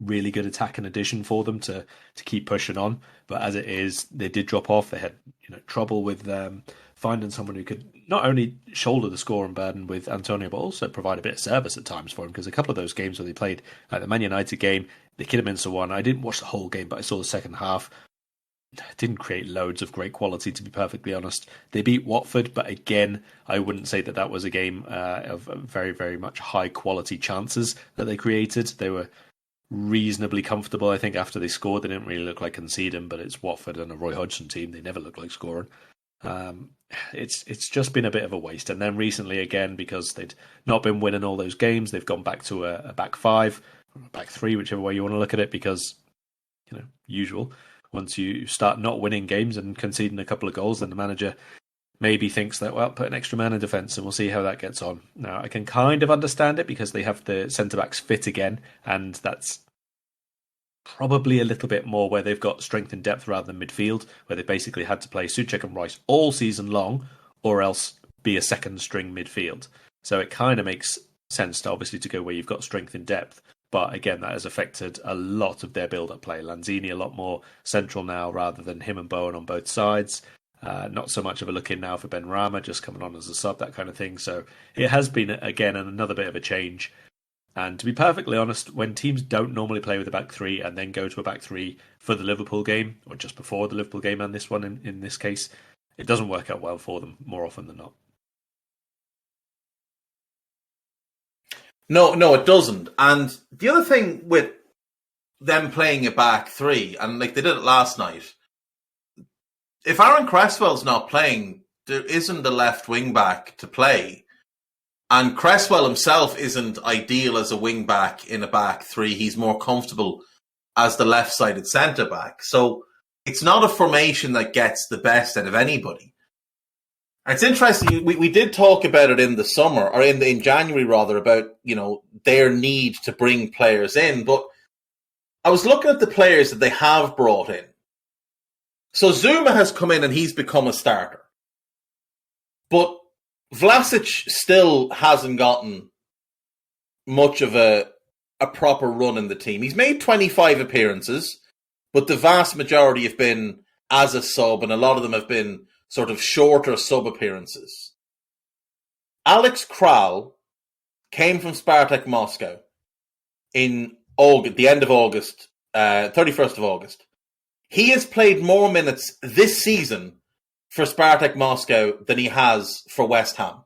really good attacking addition for them to keep pushing on. But as it is, they did drop off. They had trouble with finding someone who could not only shoulder the scoring burden with Antonio, but also provide a bit of service at times for him. Because a couple of those games where they played, like the Man United game, the Kidderminster one, I didn't watch the whole game, but I saw the second half. Didn't create loads of great quality, to be perfectly honest. They beat Watford, but again, I wouldn't say that was a game of very, very much high quality chances that they created. They were reasonably comfortable, I think, after they scored. They didn't really look like conceding, but it's Watford and a Roy Hodgson team. They never look like scoring. It's just been a bit of a waste. And then recently, again, because they'd not been winning all those games, they've gone back to a back 5, or a back 3, whichever way you want to look at it, because, usual. Once you start not winning games and conceding a couple of goals, then the manager maybe thinks that, well, put an extra man in defence and we'll see how that gets on. Now, I can kind of understand it because they have the centre-backs fit again, and that's probably a little bit more where they've got strength and depth rather than midfield, where they basically had to play Souček and Rice all season long, or else be a second-string midfield. So it kind of makes sense to go where you've got strength and depth. But again, that has affected a lot of their build-up play. Lanzini a lot more central now rather than him and Bowen on both sides. Not so much of a look-in now for Ben Rama, just coming on as a sub, that kind of thing. So it has been, again, another bit of a change. And to be perfectly honest, when teams don't normally play with a back 3 and then go to a back 3 for the Liverpool game, or just before the Liverpool game and this one in this case, it doesn't work out well for them more often than not. No, it doesn't. And the other thing with them playing a back 3, and like they did it last night, if Aaron Cresswell's not playing, there isn't a left wing back to play. And Cresswell himself isn't ideal as a wing back in a back three. He's more comfortable as the left-sided centre-back. So it's not a formation that gets the best out of anybody. And it's interesting, we did talk about it in the summer, or in January rather, about, their need to bring players in. But I was looking at the players that they have brought in. So Zuma has come in and he's become a starter. But Vlasic still hasn't gotten much of a proper run in the team. He's made 25 appearances, but the vast majority have been as a sub, and a lot of them have been sort of shorter sub appearances. Alex Karl came from Spartak Moscow in August, the end of August, 31st of August. He has played more minutes this season for Spartak Moscow than he has for West Ham.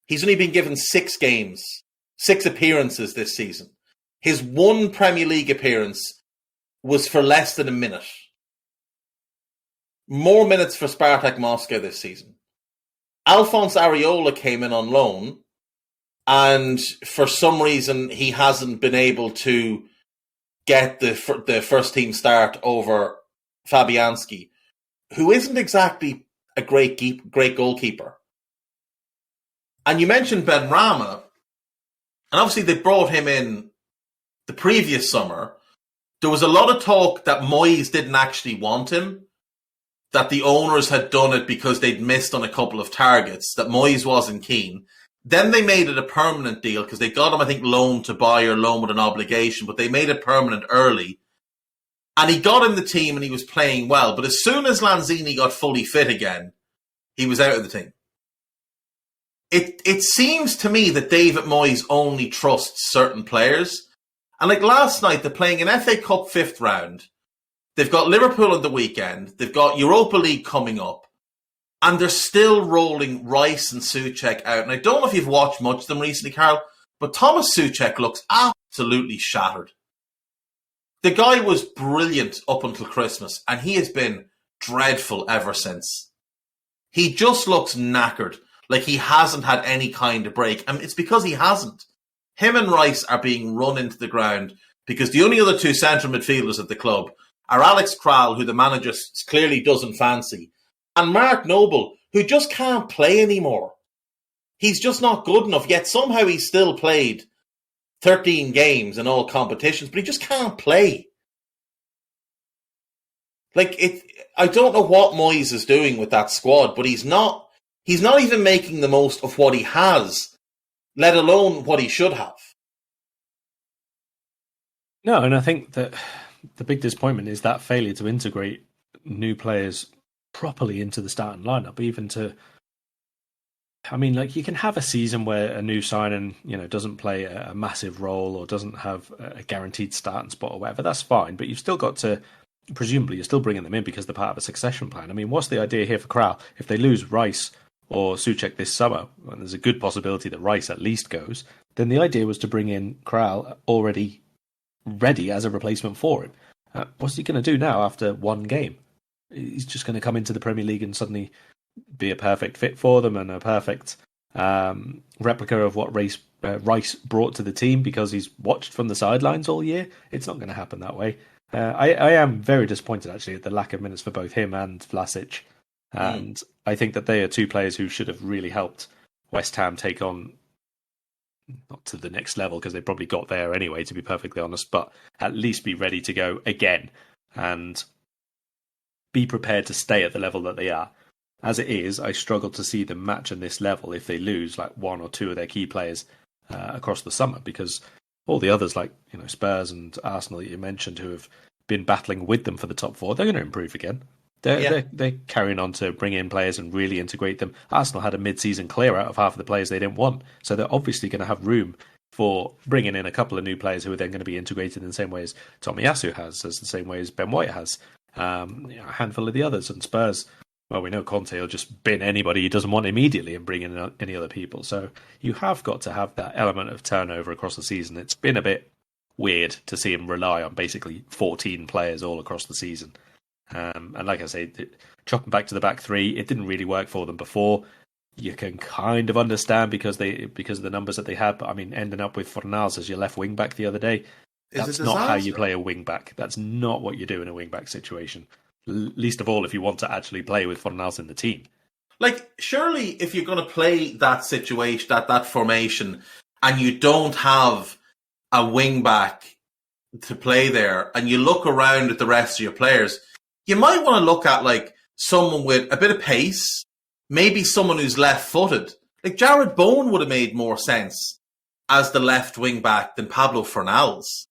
He's only been given 6 games, 6 appearances this season. His one Premier League appearance was for less than a minute. More minutes for Spartak Moscow this season. Alphonse Areola came in on loan, and for some reason he hasn't been able to get the first team start over Fabianski, who isn't exactly a great goalkeeper. And you mentioned Benrahma, and obviously they brought him in the previous summer. There was a lot of talk that Moyes didn't actually want him, that the owners had done it because they'd missed on a couple of targets, that Moyes wasn't keen. Then they made it a permanent deal because they got him, I think, loan to buy or loan with an obligation, but they made it permanent early. And he got in the team and he was playing well. But as soon as Lanzini got fully fit again, he was out of the team. It seems to me that David Moyes only trusts certain players. And like last night, they're playing an FA Cup 5th round. They've got Liverpool on the weekend. They've got Europa League coming up. And they're still rolling Rice and Souček out. And I don't know if you've watched much of them recently, Karl, but Thomas Souček looks absolutely shattered. The guy was brilliant up until Christmas, and he has been dreadful ever since. He just looks knackered, like he hasn't had any kind of break. And it's because he hasn't. Him and Rice are being run into the ground because the only other 2 central midfielders at the club are Alex Karl, who the manager clearly doesn't fancy, and Mark Noble, who just can't play anymore. He's just not good enough, yet somehow he's still played 13 games in all competitions, but he just can't play. I don't know what Moyes is doing with that squad, but he's not even making the most of what he has, let alone what he should have. No, and I think that the big disappointment is that failure to integrate new players properly into the starting lineup, you can have a season where a new signing, doesn't play a massive role or doesn't have a guaranteed starting spot or whatever. That's fine, but you've still got to, presumably, you're still bringing them in because they're part of a succession plan. What's the idea here for Karl? If they lose Rice or Souček this summer, and there's a good possibility that Rice at least goes, then the idea was to bring in Karl already ready as a replacement for him. What's he going to do now after one game? He's just going to come into the Premier League and suddenly be a perfect fit for them and a perfect replica of what Rice brought to the team because he's watched from the sidelines all year. It's not going to happen that way. I am very disappointed, actually, at the lack of minutes for both him and Vlasic. And I think that they are 2 players who should have really helped West Ham take on, not to the next level, because they probably got there anyway, to be perfectly honest, but at least be ready to go again and be prepared to stay at the level that they are. As it is, I struggle to see them match on this level if they lose like 1 or 2 of their key players across the summer, because all the others like Spurs and Arsenal that you mentioned who have been battling with them for the top 4, they're going to improve again. They're carrying on to bring in players and really integrate them. Arsenal had a mid-season clear out of half of the players they didn't want, so they're obviously going to have room for bringing in a couple of new players who are then going to be integrated in the same way as Tomiyasu has, as the same way as Ben White has. A handful of the others, and Spurs, well, we know Conte will just bin anybody he doesn't want immediately and bring in any other people. So you have got to have that element of turnover across the season. It's been a bit weird to see him rely on basically 14 players all across the season. And like I say, chopping back to the back 3, it didn't really work for them before. you can kind of understand because of the numbers that they had. But I mean, ending up with Fornals as your left wing back the other day, that's not how you play a wing back. That's not what you do in a wing back situation. Least of all if you want to actually play with Fornals in the team. Like, surely if you're going to play that situation, that formation, and you don't have a wing back to play there, and you look around at the rest of your players, you might want to look at like someone with a bit of pace, maybe someone who's left-footed. Like Jared Bowen would have made more sense as the left wing back than Pablo Fornals.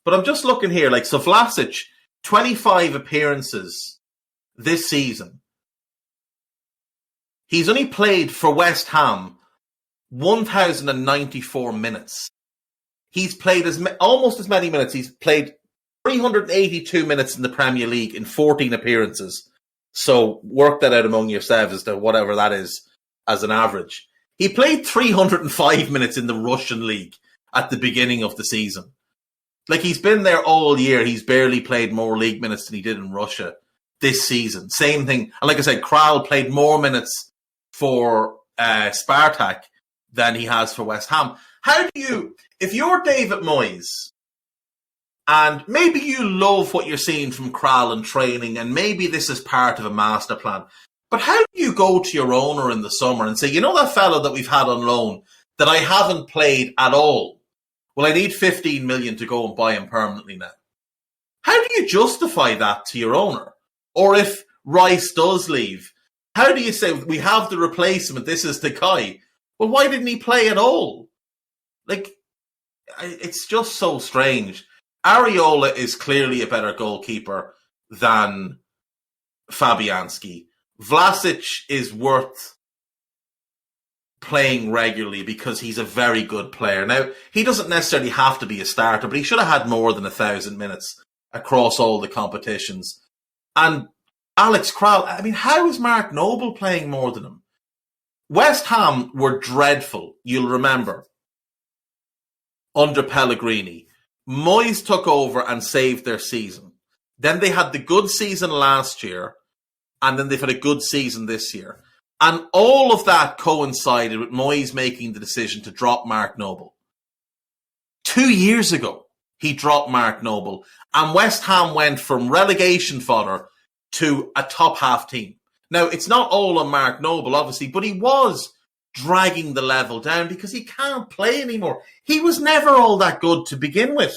But I'm just looking here, like, so Vlasic, 25 appearances this season. He's only played for West Ham 1,094 minutes. He's played almost as many minutes. He's played 382 minutes in the Premier League in 14 appearances. So work that out among yourselves as to whatever that is as an average. He played 305 minutes in the Russian league at the beginning of the season. Like, he's been there all year. He's barely played more league minutes than he did in Russia this season. Same thing. And like I said, Karl played more minutes for Spartak than he has for West Ham. How do you, if you're David Moyes, and maybe you love what you're seeing from Karl in training, and maybe this is part of a master plan, but how do you go to your owner in the summer and say, you know that fellow that we've had on loan that I haven't played at all? Well, I need 15 million to go and buy him permanently now. How do you justify that to your owner? Or if Rice does leave, how do you say, we have the replacement, this is the guy? Well, why didn't he play at all? Like, it's just so strange. Areola is clearly a better goalkeeper than Fabianski. Vlasic is worth playing regularly because he's a very good player. Now, he doesn't necessarily have to be a starter, but he should have had more than 1,000 minutes across all the competitions. And Alex Karl, I mean, how is Mark Noble playing more than him? West Ham were dreadful, you'll remember, under Pellegrini. Moyes took over and saved their season. Then they had the good season last year, and then they've had a good season this year. And all of that coincided with Moyes making the decision to drop Mark Noble. 2 years ago, he dropped Mark Noble, and West Ham went from relegation fodder to a top half team. Now, it's not all on Mark Noble, obviously, but he was dragging the level down because he can't play anymore. He was never all that good to begin with.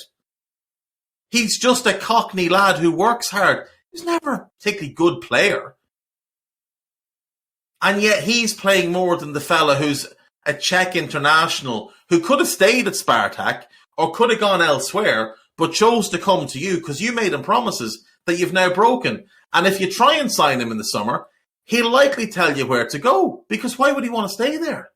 He's just a Cockney lad who works hard. He's never a particularly good player. And yet he's playing more than the fella who's a Czech international who could have stayed at Spartak or could have gone elsewhere, but chose to come to you because you made him promises that you've now broken. And if you try and sign him in the summer, he'll likely tell you where to go, because why would he want to stay there?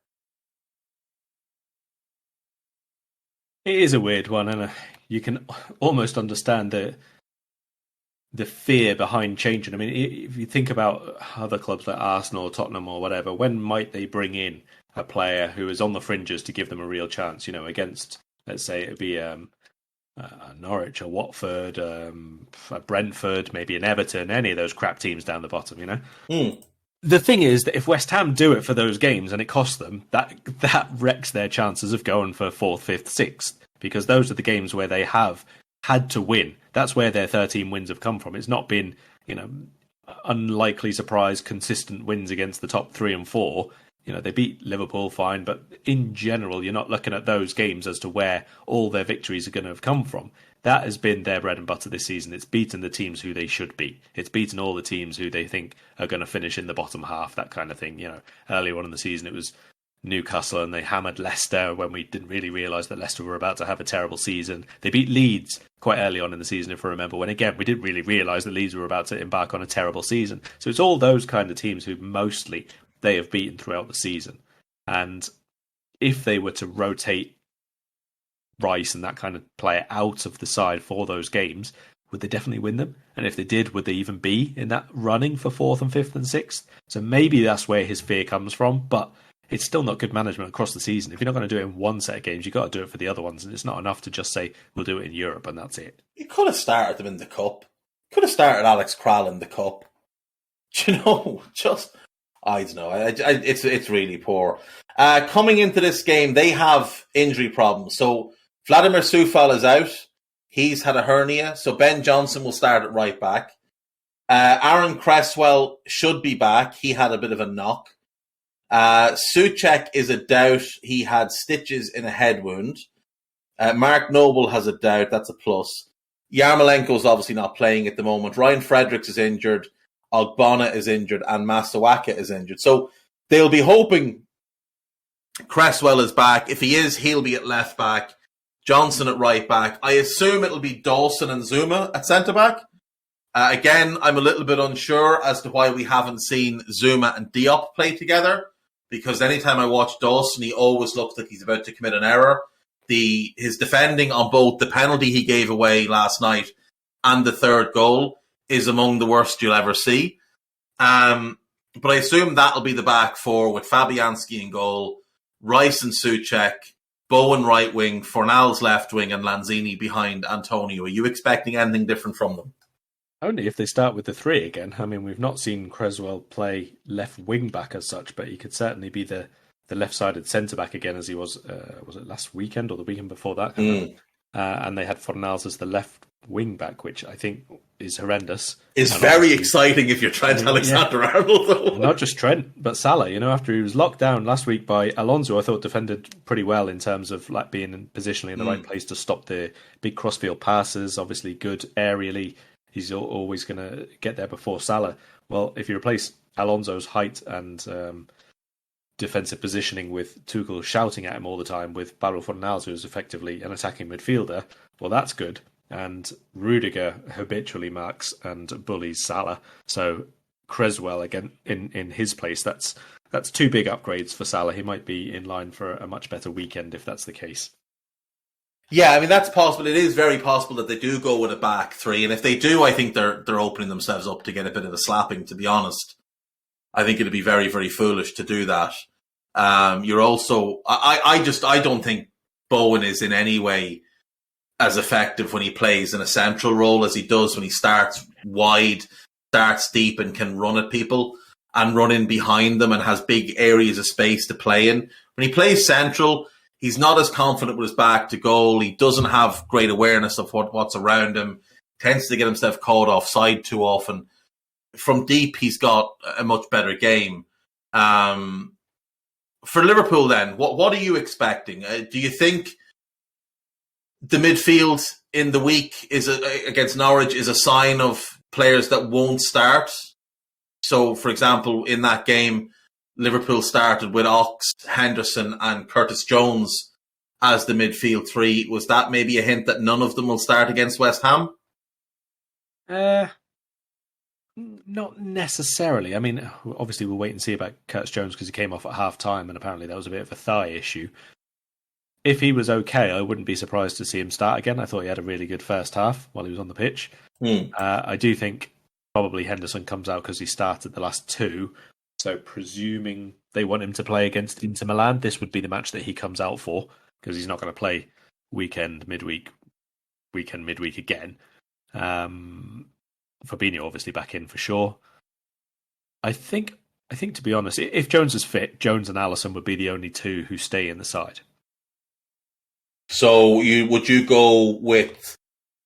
It is a weird one, and you can almost understand the fear behind changing. I mean, if you think about other clubs like Arsenal or Tottenham or whatever, when might they bring in a player who is on the fringes to give them a real chance, you know, against, let's say, it'd be a Norwich, a Watford, a Brentford, maybe an Everton, any of those crap teams down the bottom, you know? Mm. The thing is that if West Ham do it for those games and it costs them, that wrecks their chances of going for 4th, 5th, 6th, because those are the games where they have had to win. That's where their 13 wins have come from. It's not been, you know, unlikely surprise, consistent wins against the top 3 and 4. You know, they beat Liverpool fine, but in general, you're not looking at those games as to where all their victories are going to have come from. That has been their bread and butter this season. It's beaten the teams who they should beat. It's beaten all the teams who they think are going to finish in the bottom half, that kind of thing. You know, earlier on in the season, it was Newcastle and they hammered Leicester when we didn't really realise that Leicester were about to have a terrible season. They beat Leeds quite early on in the season, if I remember, when again, we didn't really realise that Leeds were about to embark on a terrible season. So it's all those kind of teams who mostly they have beaten throughout the season. And if they were to rotate Rice and that kind of player out of the side for those games, would they definitely win them? And if they did, would they even be in that running for 4th and 5th and 6th? So maybe that's where his fear comes from, but it's still not good management across the season. If you're not going to do it in one set of games, you've got to do it for the other ones. And it's not enough to just say, we'll do it in Europe and that's it. You could have started them in the Cup. Could have started Alex Karl in the Cup. Do you know, just... I don't know. It's really poor. Coming into this game, they have injury problems. So Vladimir Sufal is out. He's had a hernia. So Ben Johnson will start at right back. Aaron Cresswell should be back. He had a bit of a knock. Souček is a doubt. He had stitches in a head wound. Mark Noble has a doubt. That's a plus. Yarmolenko's obviously not playing at the moment. Ryan Fredericks is injured. Ogbonna is injured. And Masawaka is injured. So they'll be hoping Cresswell is back. If he is, he'll be at left back. Johnson at right back. I assume it'll be Dawson and Zuma at centre back. Again, I'm a little bit unsure as to why we haven't seen Zuma and Diop play together, because anytime I watch Dawson, he always looks like he's about to commit an error. His defending on both the penalty he gave away last night and the third goal is among the worst you'll ever see. But I assume that'll be the back four with Fabianski in goal, Rice and Souček, Bowen right wing, Fornals left wing, and Lanzini behind Antonio. Are you expecting anything different from them? Only if they start with the three again. I mean, we've not seen Cresswell play left wing back as such, but he could certainly be the left-sided centre back again, as he was it last weekend or the weekend before that? And they had Fornals as the left wing back, which I think is horrendous. It's very exciting if you're Trent Alexander-Arnold, though. Not just Trent, but Salah. You know, after he was locked down last week by Alonso, I thought defended pretty well in terms of like being positionally in the right place to stop the big crossfield passes. Obviously, good aerially. He's always going to get there before Salah. Well, if you replace Alonso's height and defensive positioning with Tuchel shouting at him all the time with Barrow Fornals, who's effectively an attacking midfielder, well, that's good. And Rudiger habitually marks and bullies Salah. So Cresswell, again, in his place, that's two big upgrades for Salah. He might be in line for a much better weekend if that's the case. Yeah, I mean, that's possible. It is very possible that they do go with a back three. And if they do, I think they're opening themselves up to get a bit of a slapping, to be honest. I think it'd be very, very foolish to do that. You're also... I don't think Bowen is in any way as effective when he plays in a central role as he does when he starts wide, starts deep and can run at people and run in behind them and has big areas of space to play in. When he plays central... He's not as confident with his back to goal. He doesn't have great awareness of what's around him. Tends to get himself caught offside too often. From deep, he's got a much better game. For Liverpool, then, what are you expecting? Do you think the midfield in the week against Norwich is a sign of players that won't start? So, for example, in that game, Liverpool started with Ox, Henderson and Curtis Jones as the midfield three. Was that maybe a hint that none of them will start against West Ham? Not necessarily. I mean, obviously we'll wait and see about Curtis Jones because he came off at half-time and apparently that was a bit of a thigh issue. If he was okay, I wouldn't be surprised to see him start again. I thought he had a really good first half while he was on the pitch. I do think probably Henderson comes out because he started the last two. So presuming they want him to play against Inter Milan, this would be the match that he comes out for because he's not going to play weekend, midweek again. Fabinho obviously back in for sure. I think to be honest, if Jones is fit, Jones and Alisson would be the only two who stay in the side. So would you go with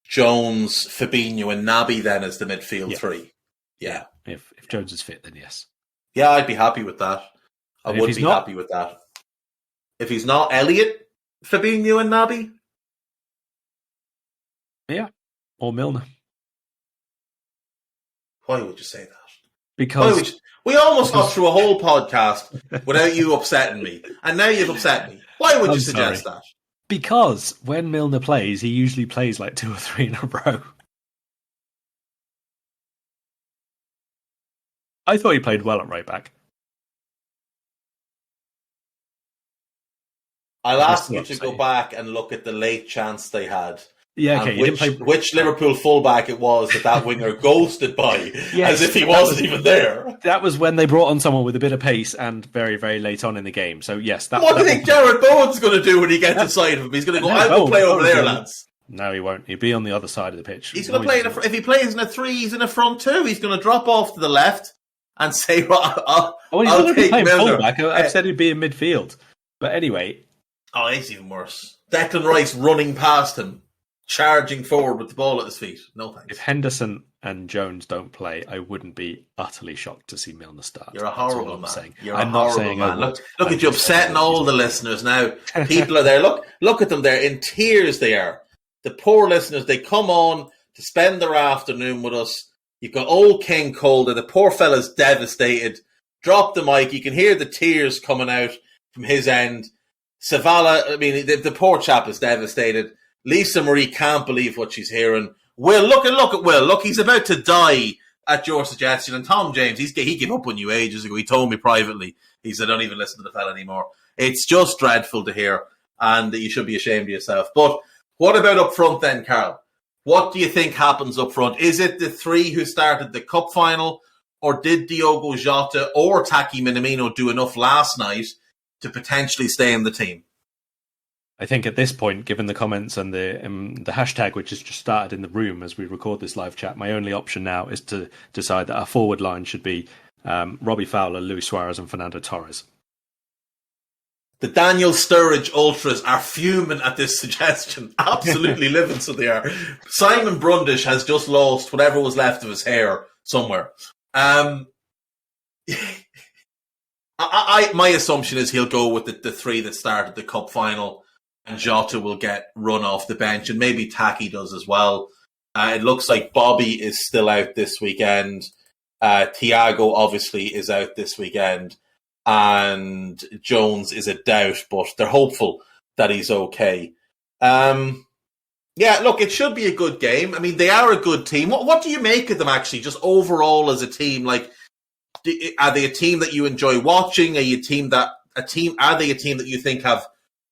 Jones, Fabinho and Naby then as the midfield three? Yeah. If Jones is fit, then yes. Yeah, I'd be happy with that. I would be happy with that. If he's not, Elliott, Fabinho and Naby? Yeah, or Milner. Why would you say that? Because we almost got through a whole podcast without you upsetting me, and now you've upset me. Why would you suggest that? Because when Milner plays, he usually plays like 2 or 3 in a row. I thought he played well at right back. I'll ask you to go back and look at the late chance they had. Yeah, okay. Which Liverpool fullback it was that winger ghosted by, as if he wasn't even there. That was when they brought on someone with a bit of pace and very, very late on in the game. So yes, what do you think Jared Bowen's going to do when he gets inside of him? He's going to go, I'll go play over there, lads. No, he won't. He'll be on the other side of the pitch. He's going to play if he plays in a 3, he's in a front 2. He's going to drop off to the left and say, well, Oh, he's not going to be playing Milner. fullback. I've said he'd be in midfield. But anyway. Oh, it's even worse. Declan Rice running past him, charging forward with the ball at his feet. No thanks. If Henderson and Jones don't play, I wouldn't be utterly shocked to see Milner start. You're a horrible man. Saying. You're I'm a not horrible saying man. I would. Look at you upsetting all the listeners now. People are there. Look at them. They're in tears. They are. The poor listeners, they come on to spend their afternoon with us. You've got old King Cole there. The poor fella's devastated. Drop the mic. You can hear the tears coming out from his end. Savala, I mean, the poor chap is devastated. Lisa Marie can't believe what she's hearing. Will, look at Will. Look, he's about to die at your suggestion. And Tom James, he gave up on you ages ago. He told me privately. He said, don't even listen to the fella anymore. It's just dreadful to hear. And you should be ashamed of yourself. But what about up front then, Karl? What do you think happens up front? Is it the three who started the cup final, or did Diogo Jota or Taki Minamino do enough last night to potentially stay in the team? I think at this point, given the comments and the hashtag which has just started in the room as we record this live chat, my only option now is to decide that our forward line should be Robbie Fowler, Luis Suarez and Fernando Torres. The Daniel Sturridge Ultras are fuming at this suggestion. Absolutely livid, so they are. Simon Brundish has just lost whatever was left of his hair somewhere. My assumption is he'll go with the three that started the cup final, and Jota will get run off the bench, and maybe Taki does as well. It looks like Bobby is still out this weekend. Thiago obviously is out this weekend. And Jones is a doubt, but they're hopeful that he's okay. Yeah, look, it should be a good game. I mean, they are a good team. What do you make of them, actually, just overall as a team? Like, are they a team that you enjoy watching? Are they a team that you think have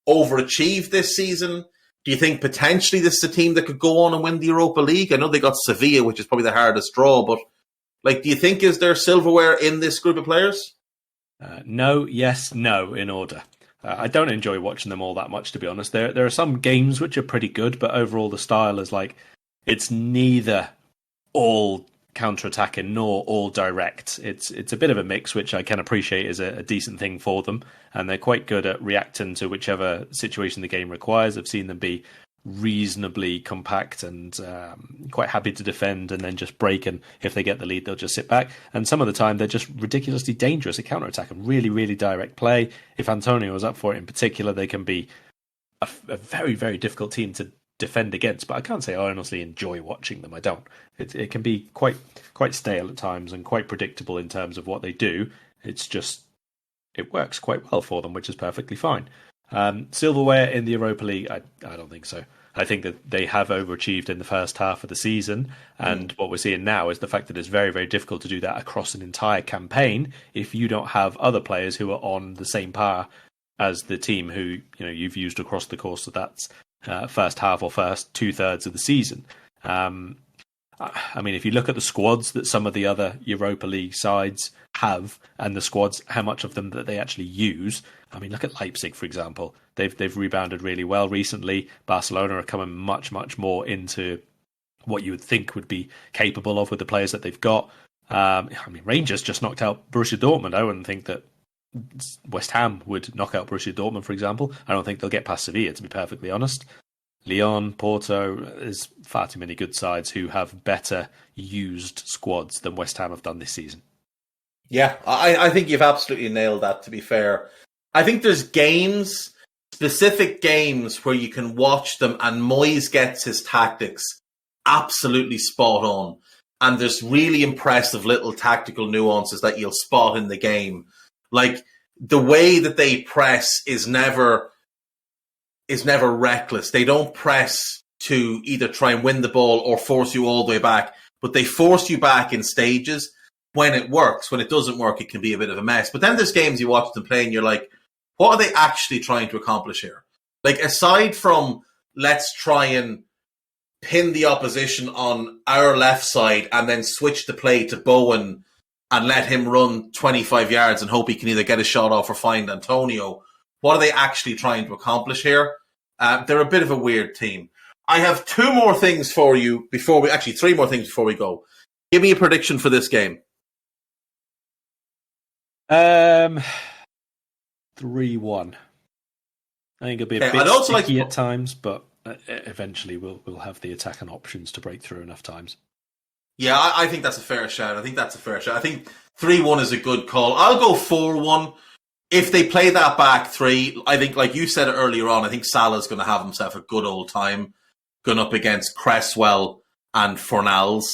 overachieved this season? Do you think potentially this is a team that could go on and win the Europa League? I know they got Sevilla, which is probably the hardest draw, but like, do you think is there silverware in this group of players? No, yes, no, in order. I don't enjoy watching them all that much, to be honest. There are some games which are pretty good, but overall the style is like, it's neither all counter-attacking nor all direct. It's a bit of a mix, which I can appreciate is a decent thing for them, and they're quite good at reacting to whichever situation the game requires. I've seen them be reasonably compact and quite happy to defend and then just break, and if they get the lead they'll just sit back, and some of the time they're just ridiculously dangerous at counter-attack and really, really direct play. If Antonio was up for it in particular, they can be a very, very difficult team to defend against, but I can't say I honestly enjoy watching them. I don't. It can be quite stale at times and quite predictable in terms of what they do. It's just, it works quite well for them, which is perfectly fine. Silverware in the Europa League, I don't think so. I think that they have overachieved in the first half of the season, and what we're seeing now is the fact that it's very, very difficult to do that across an entire campaign if you don't have other players who are on the same par as the team who you've used across the course of that first half or first 2/3 of the season. I mean, if you look at the squads that some of the other Europa League sides have, and the squads, how much of them that they actually use. I mean, look at Leipzig, for example. They've rebounded really well recently. Barcelona are coming much, much more into what you would think would be capable of with the players that they've got. I mean, Rangers just knocked out Borussia Dortmund. I wouldn't think that West Ham would knock out Borussia Dortmund, for example. I don't think they'll get past Sevilla, to be perfectly honest. Lyon, Porto, there's far too many good sides who have better used squads than West Ham have done this season. Yeah, I think you've absolutely nailed that, to be fair. I think there's games, specific games, where you can watch them and Moyes gets his tactics absolutely spot on. And there's really impressive little tactical nuances that you'll spot in the game. Like, the way that they press is never reckless. They don't press to either try and win the ball or force you all the way back, but they force you back in stages when it works. When it doesn't work, it can be a bit of a mess. But then there's games you watch them play and you're like, what are they actually trying to accomplish here? Like, aside from let's try and pin the opposition on our left side and then switch the play to Bowen and let him run 25 yards and hope he can either get a shot off or find Antonio, what are they actually trying to accomplish here? They're a bit of a weird team. I have three more things before we go. Give me a prediction for this game. 3-1. I think it'll be a Okay, bit I'd also sticky like at times, but eventually we'll have the attack and options to break through enough times. Yeah, I think that's a fair shout. I think 3-1 is a good call. I'll go 4-1. If they play that back three, I think, like you said earlier on, I think Salah's going to have himself a good old time going up against Cresswell and Fornals,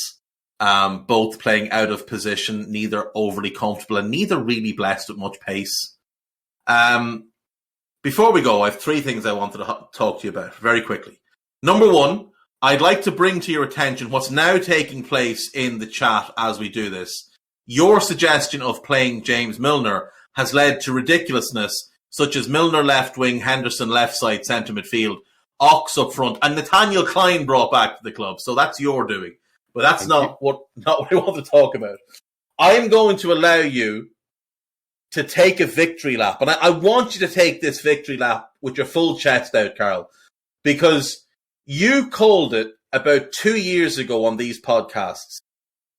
both playing out of position, neither overly comfortable and neither really blessed with much pace. Before we go, I have three things I wanted to talk to you about very quickly. Number one, I'd like to bring to your attention what's now taking place in the chat as we do this. Your suggestion of playing James Milner has led to ridiculousness, such as Milner left wing, Henderson left side, centre midfield, Ox up front, and Nathaniel Klein brought back to the club. So that's your doing. But that's not what I want to talk about. I am going to allow you to take a victory lap. And I want you to take this victory lap with your full chest out, Karl, because you called it about 2 years ago on these podcasts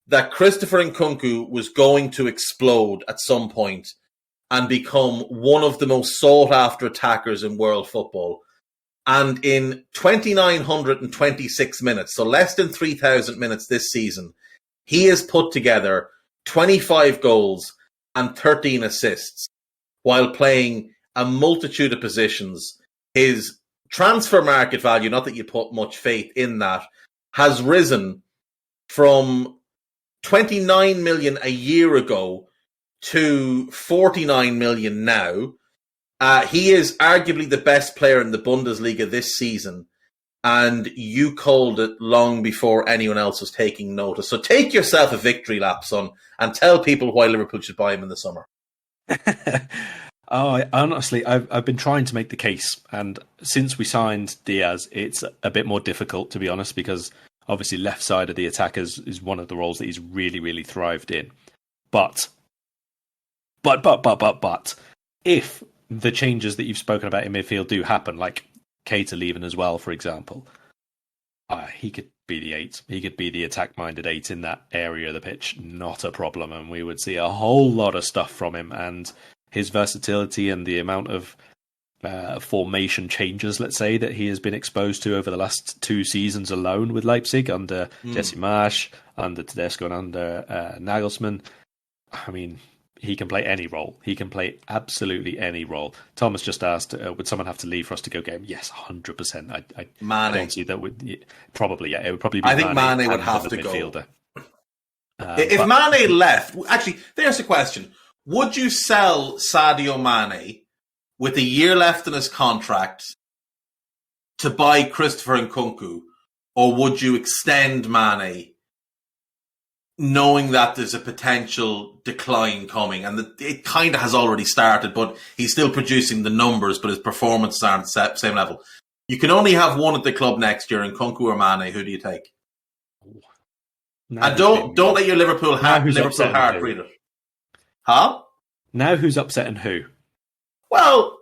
that Christopher Nkunku was going to explode at some point and become one of the most sought-after attackers in world football. And in 2,926 minutes, so less than 3,000 minutes this season, he has put together 25 goals and 13 assists while playing a multitude of positions. His transfer market value, not that you put much faith in that, has risen from 29 million a year ago to 49 million now. He is arguably the best player in the Bundesliga this season, and you called it long before anyone else was taking notice. So take yourself a victory lap, son, and tell people why Liverpool should buy him in the summer. Honestly, I've been trying to make the case, and since we signed Diaz, it's a bit more difficult, to be honest, because obviously left side of the attack is one of the roles that he's really, really thrived in. But if the changes that you've spoken about in midfield do happen, like Keita leaving as well, for example, he could be the 8. He could be the attack-minded 8 in that area of the pitch. Not a problem. And we would see a whole lot of stuff from him. And his versatility and the amount of formation changes, let's say, that he has been exposed to over the last 2 seasons alone with Leipzig, under Jesse Marsch, under Tedesco and under Nagelsmann. I mean, he can play any role. He can play absolutely any role. Thomas just asked, would someone have to leave for us to go game? Yes, 100%. I don't see that would... Probably, yeah. It would probably be I think Mane would have to midfielder. Go. If Mane left... Actually, there's a question. Would you sell Sadio Mane with a year left in his contract to buy Christopher Nkunku, or would you extend Mane knowing that there's a potential decline coming, and it kind of has already started, but he's still producing the numbers, but his performances aren't the same level? You can only have one at the club next year, Nkunku or Mane. Who do you take? And don't let your Liverpool heart read it. Huh? Now who's upsetting who? Well,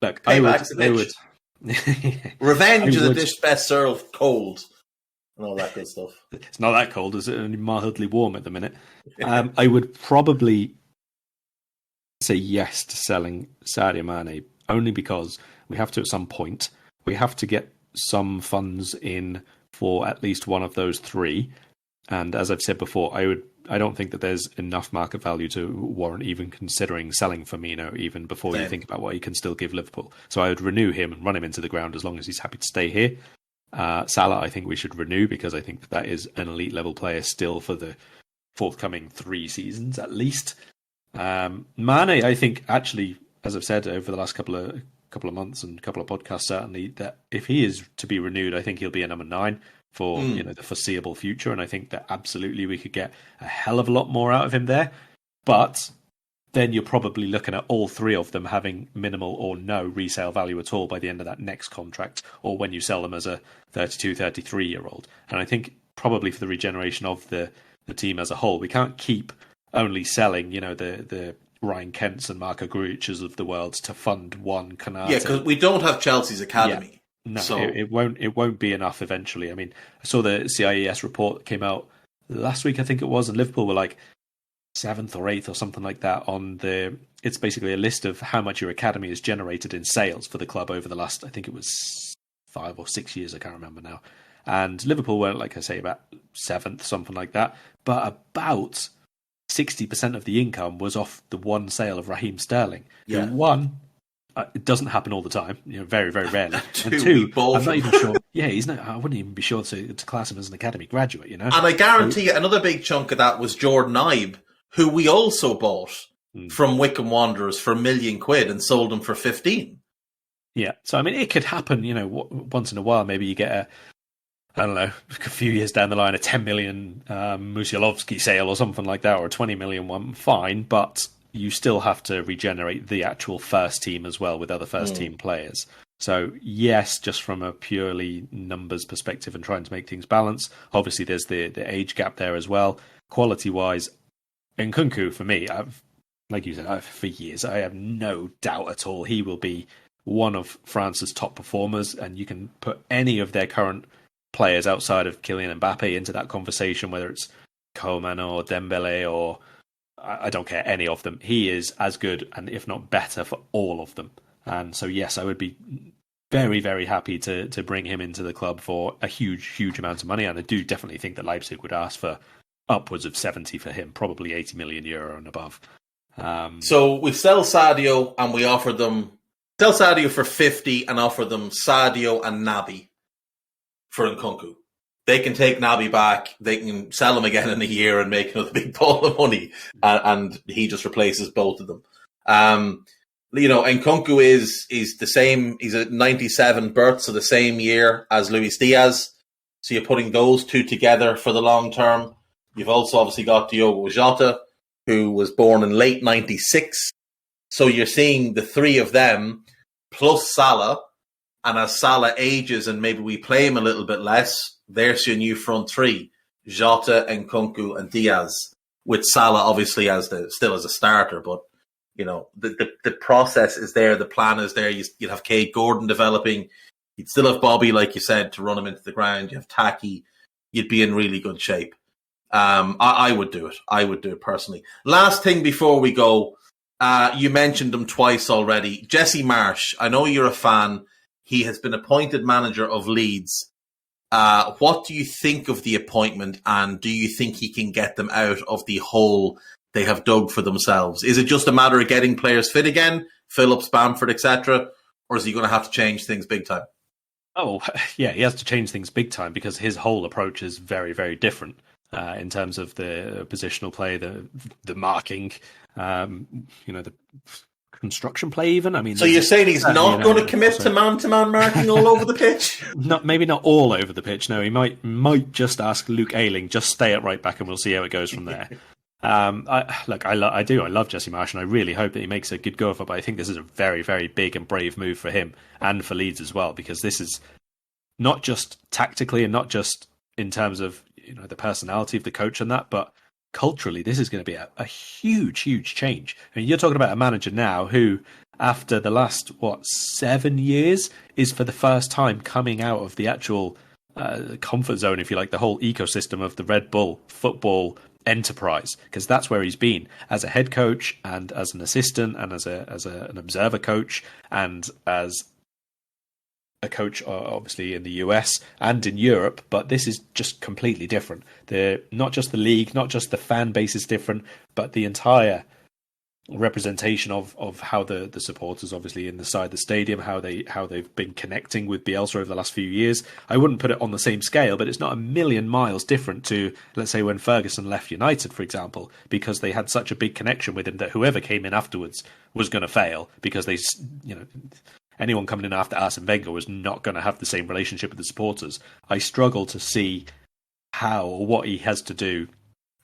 look, I would. Revenge is a dish best served cold. And all that good stuff. It's not that cold, is it? Only mildly warm at the minute. I would probably say yes to selling Sadio Mane, only because we have to, at some point, we have to get some funds in for at least one of those 3. And as I've said before, I don't think that there's enough market value to warrant even considering selling Firmino even before you think about what he can still give Liverpool. So I would renew him and run him into the ground as long as he's happy to stay here. Salah, I think we should renew, because I think that is an elite level player still for the forthcoming 3 seasons at least. Mane, I think, actually, as I've said over the last couple of months and couple of podcasts, certainly, that if he is to be renewed, I think he'll be a number 9 for the foreseeable future, and I think that absolutely we could get a hell of a lot more out of him there. But then you're probably looking at all 3 of them having minimal or no resale value at all by the end of that next contract, or when you sell them as a 32, 33-year-old. And I think probably for the regeneration of the team as a whole, we can't keep only selling, the Ryan Kents and Marco Gruiches of the world to fund one Konate. Yeah, because we don't have Chelsea's academy. Yeah. No, so it won't be enough eventually. I mean, I saw the CIES report that came out last week, I think it was, and Liverpool were like, 7th or 8th or something like that on the. It's basically a list of how much your academy has generated in sales for the club over the last, I think it was 5 or 6 years, I can't remember now. And Liverpool were, like I say, about 7th, something like that. But about 60% of the income was off the one sale of Raheem Sterling. Yeah. Who, one, it doesn't happen all the time, very, very rarely. Two, and two, both I'm not even sure. Yeah, I wouldn't even be sure to class him as an academy graduate, And I guarantee you another big chunk of that was Jordan Ibe, who we also bought from Wycombe Wanderers for £1 million and sold him for 15. Yeah, so I mean, it could happen, once in a while. Maybe you get I don't know, a few years down the line, a 10 million Musialowski sale or something like that, or a 20 million one, fine, but you still have to regenerate the actual first team as well with other first team players. So yes, just from a purely numbers perspective and trying to make things balance, obviously there's the age gap there as well. Quality-wise, Nkunku, for me, like you said, for years, I have no doubt at all he will be one of France's top performers, and you can put any of their current players outside of Kylian Mbappe into that conversation, whether it's Coman or Dembele or I don't care, any of them. He is as good, and if not better, for all of them. And so, yes, I would be very, very happy to bring him into the club for a huge, huge amount of money. And I do definitely think that Leipzig would ask for upwards of 70 for him, probably 80 million euro and above. So we sell Sadio and we offer them, sell Sadio for 50 and offer them Sadio and Naby for Nkunku. They can take Naby back, they can sell him again in a year and make another big ball of money, and he just replaces both of them. Nkunku is the same, he's a 97 birth, so the same year as Luis Diaz. So you're putting those two together for the long term. You've also obviously got Diogo Jota, who was born in late 96. So you're seeing the three of them plus Salah, and as Salah ages and maybe we play him a little bit less, there's your new front three: Jota, Nkunku, and Diaz. With Salah obviously still as a starter, but the process is there, the plan is there. You'd have Cade Gordon developing. You'd still have Bobby, like you said, to run him into the ground. You have Taki. You'd be in really good shape. I would do it. I would do it personally. Last thing before we go, you mentioned him twice already. Jesse Marsh. I know you're a fan. He has been appointed manager of Leeds. What do you think of the appointment, and do you think he can get them out of the hole they have dug for themselves? Is it just a matter of getting players fit again, Phillips, Bamford, etc., or is he going to have to change things big time? Oh, yeah, he has to change things big time because his whole approach is very, very different in terms of the positional play, the marking, the construction play even. I mean, so you're saying he's not going to commit to man-to-man marking all over the pitch? Maybe not all over the pitch. No, he might just ask Luke Ayling, just stay at right back and we'll see how it goes from there. I love Jesse Marsh, and I really hope that he makes a good go of it, but I think this is a very, very big and brave move for him and for Leeds as well, because this is not just tactically and not just in terms of the personality of the coach and that, but culturally, this is going to be a huge, huge change. I mean, you're talking about a manager now who, after the last, 7 years, is for the first time coming out of the actual comfort zone, if you like, the whole ecosystem of the Red Bull football enterprise, because that's where he's been as a head coach and as an assistant and as an observer coach and as a coach, obviously in the US and in Europe. But this is just completely different. Not just the league, not just the fan base is different, but the entire representation of how the supporters, obviously inside the stadium, how they've been connecting with Bielsa over the last few years. I wouldn't put it on the same scale, but it's not a million miles different to, let's say, when Ferguson left United, for example, because they had such a big connection with him that whoever came in afterwards was going to fail, because anyone coming in after Arsene Wenger was not going to have the same relationship with the supporters. I struggle to see how or what he has to do,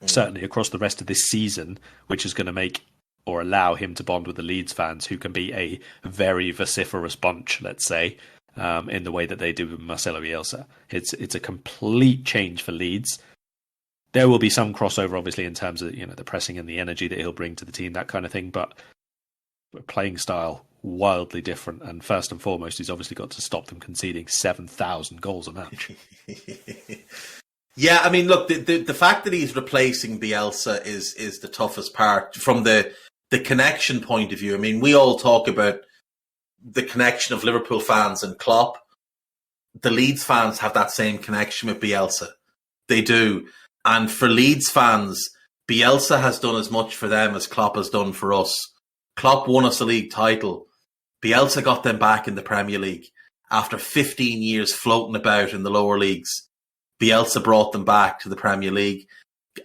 certainly across the rest of this season, which is going to make or allow him to bond with the Leeds fans, who can be a very vociferous bunch, let's say, in the way that they do with Marcelo Bielsa. It's a complete change for Leeds. There will be some crossover, obviously, in terms of the pressing and the energy that he'll bring to the team, that kind of thing, but playing style wildly different. And first and foremost, he's obviously got to stop them conceding 7,000 goals a match. Yeah, I mean, look, the fact that he's replacing Bielsa is the toughest part from the connection point of view. I mean, we all talk about the connection of Liverpool fans and Klopp. The Leeds fans have that same connection with Bielsa. They do. And for Leeds fans, Bielsa has done as much for them as Klopp has done for us. Klopp won us a league title. Bielsa got them back in the Premier League. After 15 years floating about in the lower leagues, Bielsa brought them back to the Premier League.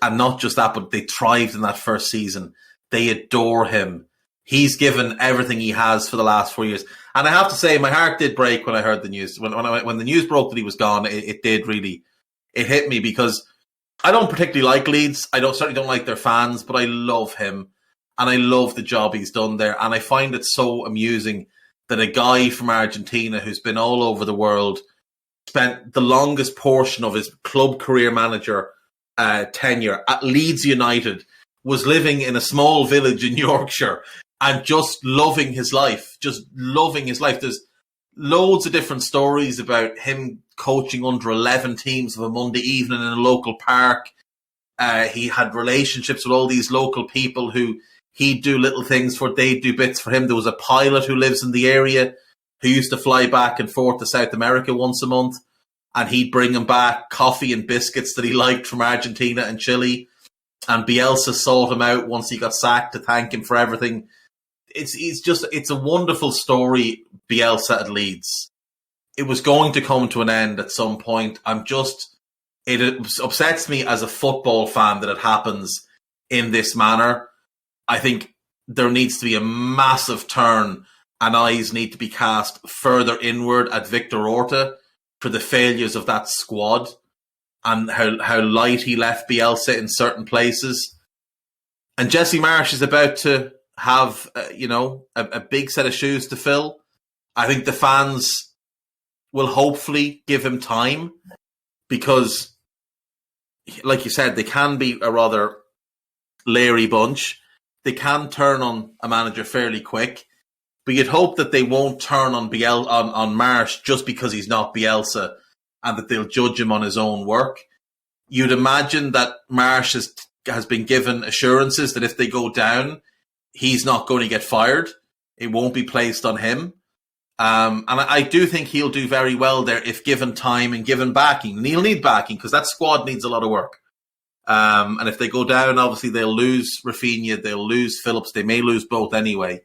And not just that, but they thrived in that first season. They adore him. He's given everything he has for the last 4 years. And I have to say, my heart did break when I heard the news. When the news broke that he was gone, it did really, it hit me because I don't particularly like Leeds. Certainly don't like their fans, but I love him. And I love the job he's done there. And I find it so amusing that a guy from Argentina who's been all over the world, spent the longest portion of his club career manager tenure at Leeds United, was living in a small village in Yorkshire and just loving his life. There's loads of different stories about him coaching under 11 teams of a Monday evening in a local park. He had relationships with all these local people who he'd do little things for. They'd do bits for him. There was a pilot who lives in the area who used to fly back and forth to South America once a month, and he'd bring him back coffee and biscuits that he liked from Argentina and Chile. And Bielsa sought him out once he got sacked to thank him for everything. It's a wonderful story, Bielsa at Leeds. It was going to come to an end at some point. It upsets me as a football fan that it happens in this manner. I think there needs to be a massive turn and eyes need to be cast further inward at Victor Orta for the failures of that squad and how light he left Bielsa in certain places. And Jesse Marsch is about to have, a big set of shoes to fill. I think the fans will hopefully give him time because, like you said, they can be a rather leery bunch. They can turn on a manager fairly quick, but you'd hope that they won't turn on on Marsch just because he's not Bielsa and that they'll judge him on his own work. You'd imagine that Marsch has been given assurances that if they go down, he's not going to get fired. It won't be placed on him. And I do think he'll do very well there if given time and given backing. And he'll need backing because that squad needs a lot of work. And if they go down, obviously they'll lose Rafinha, they'll lose Phillips, they may lose both anyway.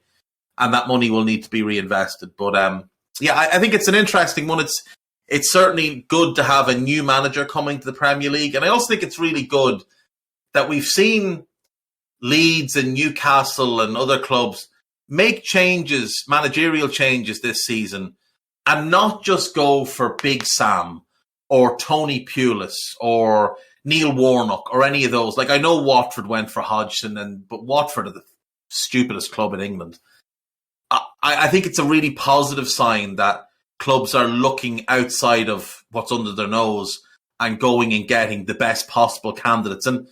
And that money will need to be reinvested. But I think it's an interesting one. It's certainly good to have a new manager coming to the Premier League. And I also think it's really good that we've seen Leeds and Newcastle and other clubs make changes, managerial changes this season, and not just go for Big Sam or Tony Pulis or Neil Warnock or any of those. Like, I know Watford went for Hodgson, but Watford are the stupidest club in England. I think it's a really positive sign that clubs are looking outside of what's under their nose and going and getting the best possible candidates. And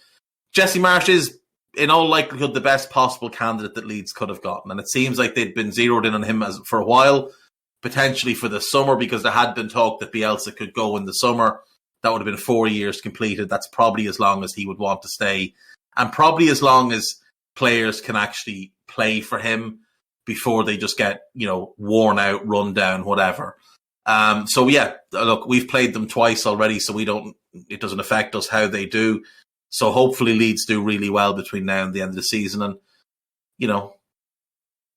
Jesse Marsch is, in all likelihood, the best possible candidate that Leeds could have gotten. And it seems like they'd been zeroed in on him for a while, potentially for the summer, because there had been talk that Bielsa could go in the summer. That would have been 4 years completed. That's probably as long as he would want to stay. And probably as long as players can actually play for him before they just get, worn out, run down, whatever. Look, we've played them twice already, so it doesn't affect us how they do. So hopefully Leeds do really well between now and the end of the season. And,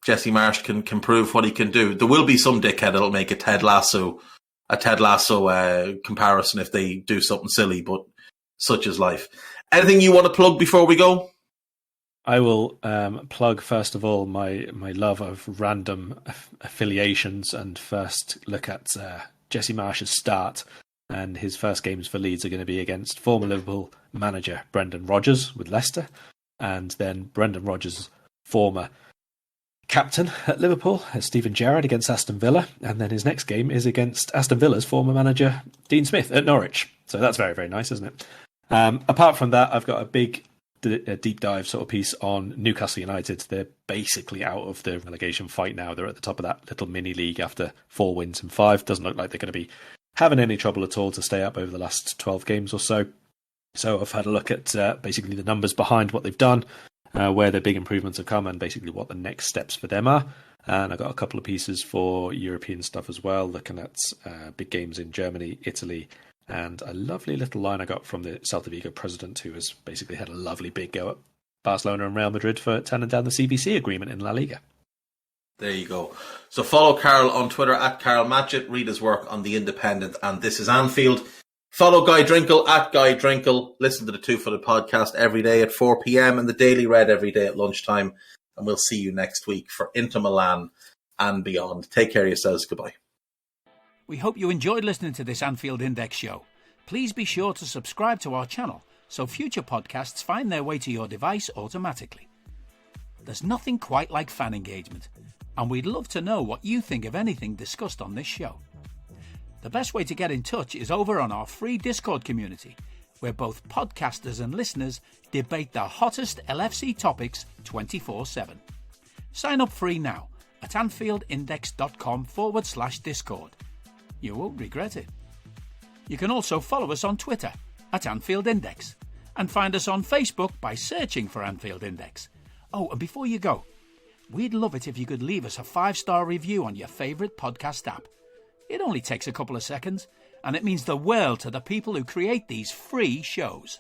Jesse Marsch can prove what he can do. There will be some dickhead that'll make a Ted Lasso comparison if they do something silly, but such is life. Anything you want to plug before we go? I will plug, first of all, my love of random affiliations and first look at Jesse Marsch's start. And his first games for Leeds are going to be against former Liverpool manager Brendan Rodgers with Leicester, and then Brendan Rodgers' former captain at Liverpool, Steven Gerrard, against Aston Villa. And then his next game is against Aston Villa's former manager Dean Smith at Norwich. So that's very, very nice, isn't it? Apart from that, I've got a big deep dive sort of piece on Newcastle United. They're basically out of the relegation fight now. They're at the top of that little mini league after 4 wins in 5. Doesn't look like they're going to be having any trouble at all to stay up over the last 12 games or so. So I've had a look at basically the numbers behind what they've done, where their big improvements have come, and basically what the next steps for them are. And I got a couple of pieces for European stuff as well, looking at big games in Germany, Italy, and a lovely little line I got from the Celta Vigo president, who has basically had a lovely big go at Barcelona and Real Madrid for turning down the CVC agreement in La Liga. There you go. So follow Karl on Twitter at Karl Matchett. Read his work on The Independent and This Is Anfield. Follow Guy Drinkle at Guy Drinkle. Listen to the Two Footed podcast every day at 4 p.m. and the Daily Red every day at lunchtime. And we'll see you next week for Inter Milan and beyond. Take care of yourselves. Goodbye. We hope you enjoyed listening to this Anfield Index show. Please be sure to subscribe to our channel so future podcasts find their way to your device automatically. There's nothing quite like fan engagement, and we'd love to know what you think of anything discussed on this show. The best way to get in touch is over on our free Discord community, where both podcasters and listeners debate the hottest LFC topics 24/7. Sign up free now at AnfieldIndex.com/Discord. You won't regret it. You can also follow us on Twitter at Anfield Index and find us on Facebook by searching for Anfield Index. Oh, and before you go, we'd love it if you could leave us a 5-star review on your favourite podcast app. It only takes a couple of seconds, and it means the world to the people who create these free shows.